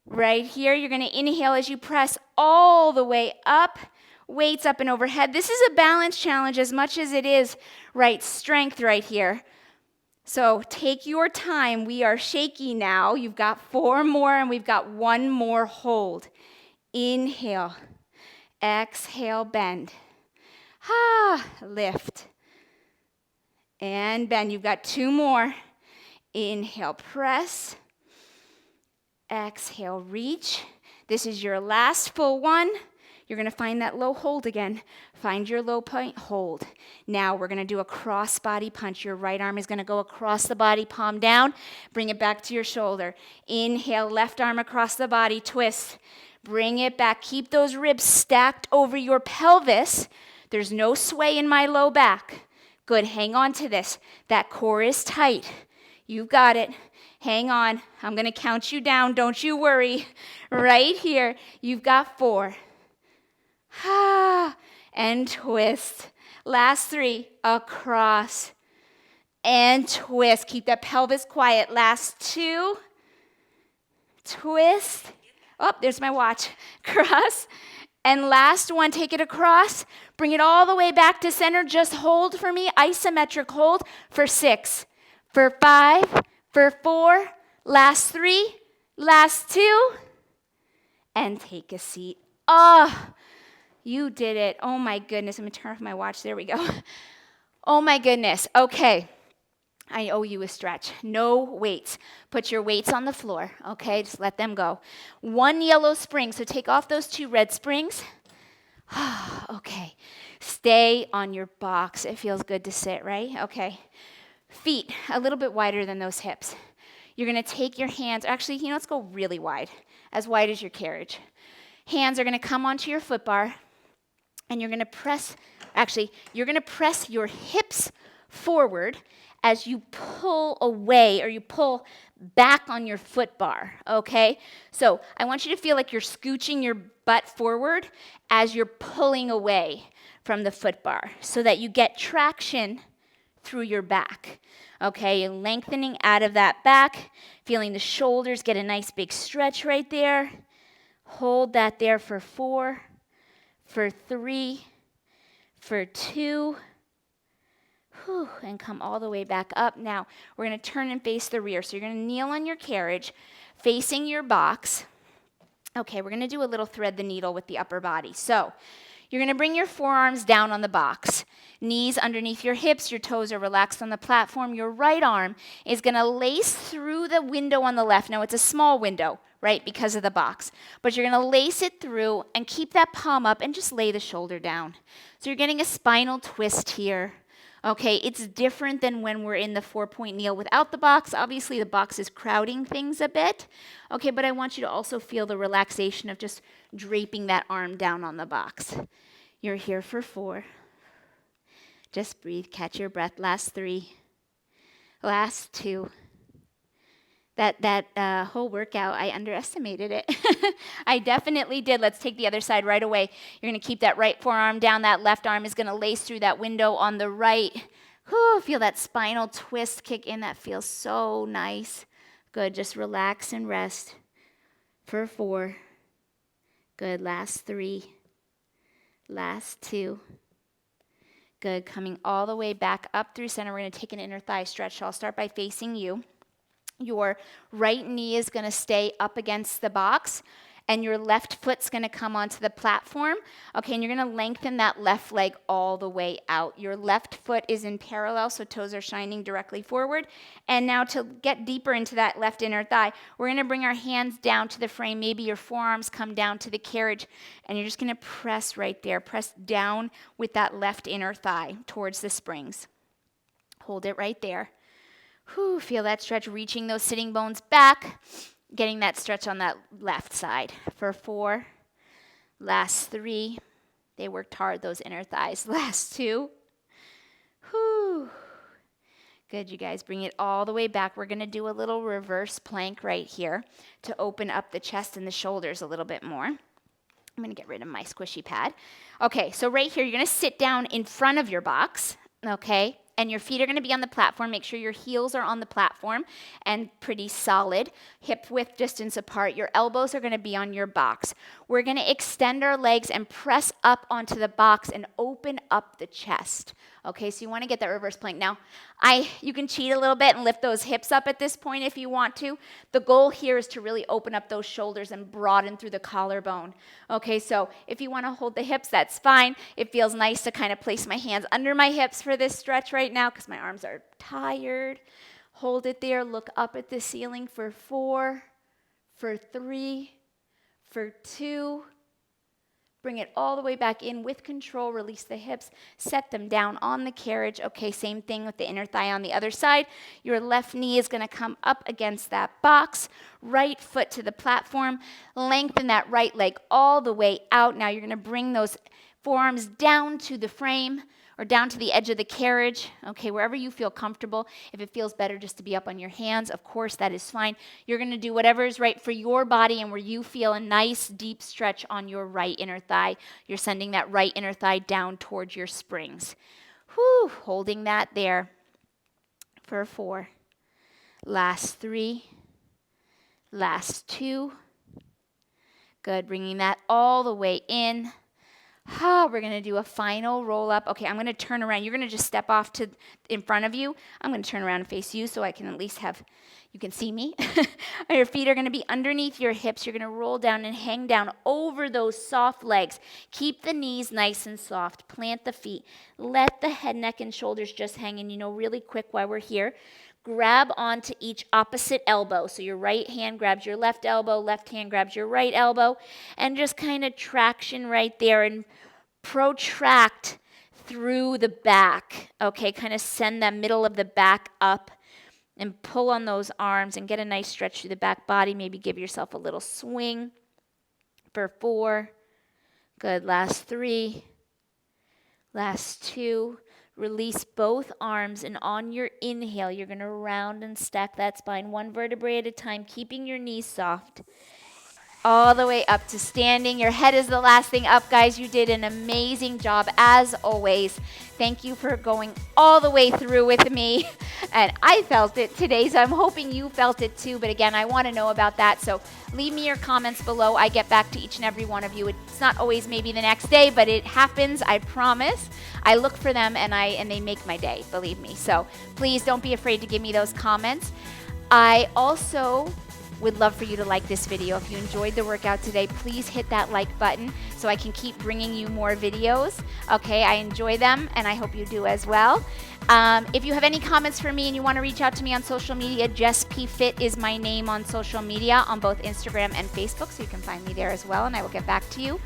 Right here, you're gonna inhale as you press all the way up. Weights up and overhead. This is a balance challenge as much as it is, right, strength right here. So take your time. We are shaky now. You've got 4 more and we've got 1 more hold. Inhale. Exhale, bend. Lift. And bend. You've got 2 more. Inhale, press. Exhale, reach. This is your last full one. You're going to find that low hold again. Find your low point, hold. Now we're going to do a cross body punch. Your right arm is going to go across the body, palm down. Bring it back to your shoulder. Inhale, left arm across the body, twist. Bring it back. Keep those ribs stacked over your pelvis. There's no sway in my low back. Good, hang on to this. That core is tight. You've got it. Hang on. I'm going to count you down. Don't you worry. Right here, you've got 4. And twist. Last 3, across and twist. Keep that pelvis quiet. Last 2, twist. Oh, there's my watch. Cross. And last one, take it across. Bring it all the way back to center. Just hold for me. Isometric hold for 6, for 5, for 4. Last 3, last 2. And take a seat. You did it. Oh my goodness. I'm going to turn off my watch. There we go. Oh my goodness. Okay. I owe you a stretch. No weights. Put your weights on the floor. Okay. Just let them go. 1 yellow spring. So take off those 2 red springs. Okay. Stay on your box. It feels good to sit, right? Okay. Feet a little bit wider than those hips. You're going to take your hands. Actually, let's go really wide. As wide as your carriage. Hands are going to come onto your foot bar. And you're going to press, you're going to press your hips forward as you pull away or you pull back on your foot bar, okay? So I want you to feel like you're scooching your butt forward as you're pulling away from the foot bar so that you get traction through your back, okay? You're lengthening out of that back, feeling the shoulders get a nice big stretch right there. Hold that there for 4. For 3, for 2, and come all the way back up. Now, we're going to turn and face the rear. So you're going to kneel on your carriage, facing your box. Okay, we're going to do a little thread the needle with the upper body. So you're going to bring your forearms down on the box. Knees underneath your hips, your toes are relaxed on the platform. Your right arm is going to lace through the window on the left. Now, it's a small window, right, because of the box. But you're going to lace it through and keep that palm up and just lay the shoulder down. So you're getting a spinal twist here. Okay, it's different than when we're in the 4-point kneel without the box. Obviously, the box is crowding things a bit. Okay, but I want you to also feel the relaxation of just draping that arm down on the box. You're here for 4. Just breathe, catch your breath. Last 3. Last 2. That whole workout, I underestimated it. I definitely did. Let's take the other side right away. You're going to keep that right forearm down. That left arm is going to lace through that window on the right. Whew, feel that spinal twist kick in. That feels so nice. Good. Just relax and rest for 4. Good. Last 3. Last 2. Good. Coming all the way back up through center. We're going to take an inner thigh stretch. So I'll start by facing you. Your right knee is going to stay up against the box, and your left foot's gonna come onto the platform, okay, and you're gonna lengthen that left leg all the way out. Your left foot is in parallel, so toes are shining directly forward. And now to get deeper into that left inner thigh, we're gonna bring our hands down to the frame. Maybe your forearms come down to the carriage, and you're just gonna press right there. Press down with that left inner thigh towards the springs. Hold it right there. Whew, feel that stretch, reaching those sitting bones back. Getting that stretch on that left side for 4. Last 3. They worked hard, those inner thighs. Last 2. Whew. Good, you guys. Bring it all the way back. We're going to do a little reverse plank right here to open up the chest and the shoulders a little bit more. I'm going to get rid of my squishy pad. Okay, so right here, you're going to sit down in front of your box, okay? And your feet are going to be on the platform. Make sure your heels are on the platform and pretty solid. Hip width distance apart. Your elbows are going to be on your box. We're going to extend our legs and press up onto the box and open up the chest. Okay, so you want to get that reverse plank. Now, you can cheat a little bit and lift those hips up at this point if you want to. The goal here is to really open up those shoulders and broaden through the collarbone. Okay, so if you want to hold the hips, that's fine. It feels nice to kind of place my hands under my hips for this stretch right now because my arms are tired. Hold it there. Look up at the ceiling for 4, for 3, for 2. Bring it all the way back in with control. Release the hips. Set them down on the carriage. Okay, same thing with the inner thigh on the other side. Your left knee is going to come up against that box. Right foot to the platform. Lengthen that right leg all the way out. Now you're going to bring those forearms down to the frame or down to the edge of the carriage, okay, wherever you feel comfortable. If it feels better just to be up on your hands, of course, that is fine. You're going to do whatever is right for your body and where you feel a nice deep stretch on your right inner thigh. You're sending that right inner thigh down towards your springs. Whew, holding that there for 4. Last 3. Last 2. Good, bringing that all the way in. We're going to do a final roll up. Okay, I'm going to turn around. You're going to just step off to in front of you. I'm going to turn around and face you so I can at least you can see me. Your feet are going to be underneath your hips. You're going to roll down and hang down over those soft legs. Keep the knees nice and soft. Plant the feet. Let the head, neck, and shoulders just hang in, really quick while we're here. Grab onto each opposite elbow. So your right hand grabs your left elbow, left hand grabs your right elbow, and just kind of traction right there and protract through the back. Okay, kind of send that middle of the back up and pull on those arms and get a nice stretch through the back body. Maybe give yourself a little swing for 4. Good, last 3. Last 2. Release both arms, and on your inhale, you're going to round and stack that spine 1 vertebrae at a time, keeping your knees soft. All the way up to standing. Your head is the last thing up, guys. You did an amazing job, as always. Thank you for going all the way through with me. And I felt it today, so I'm hoping you felt it too. But again, I want to know about that. So leave me your comments below. I get back to each and every one of you. It's not always maybe the next day, but it happens, I promise. I look for them and they make my day, believe me. So please don't be afraid to give me those comments. I also would love for you to like this video. If you enjoyed the workout today, please hit that like button so I can keep bringing you more videos. Okay, I enjoy them and I hope you do as well. If you have any comments for me and you want to reach out to me on social media, JessPFit is my name on social media on both Instagram and Facebook, so you can find me there as well and I will get back to you.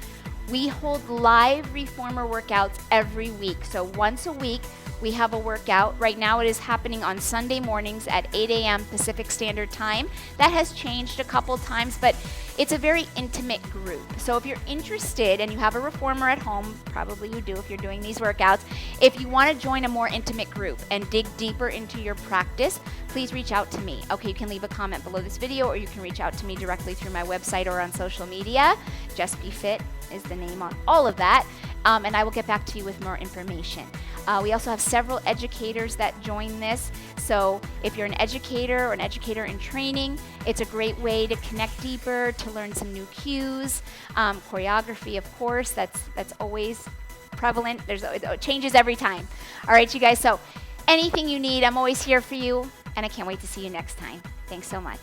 We hold live reformer workouts every week. So once a week, we have a workout. Right now it is happening on Sunday mornings at 8 a.m. Pacific Standard Time. That has changed a couple times, but it's a very intimate group. So if you're interested and you have a reformer at home, probably you do if you're doing these workouts, if you want to join a more intimate group and dig deeper into your practice, please reach out to me. Okay, you can leave a comment below this video or you can reach out to me directly through my website or on social media. JessPFit is the name on all of that, and I will get back to you with more information. We also have several educators that join this, so if you're an educator or an educator in training, it's a great way to connect deeper, to learn some new cues. Choreography, of course, that's always prevalent. It changes every time. All right, you guys, so anything you need, I'm always here for you, and I can't wait to see you next time. Thanks so much.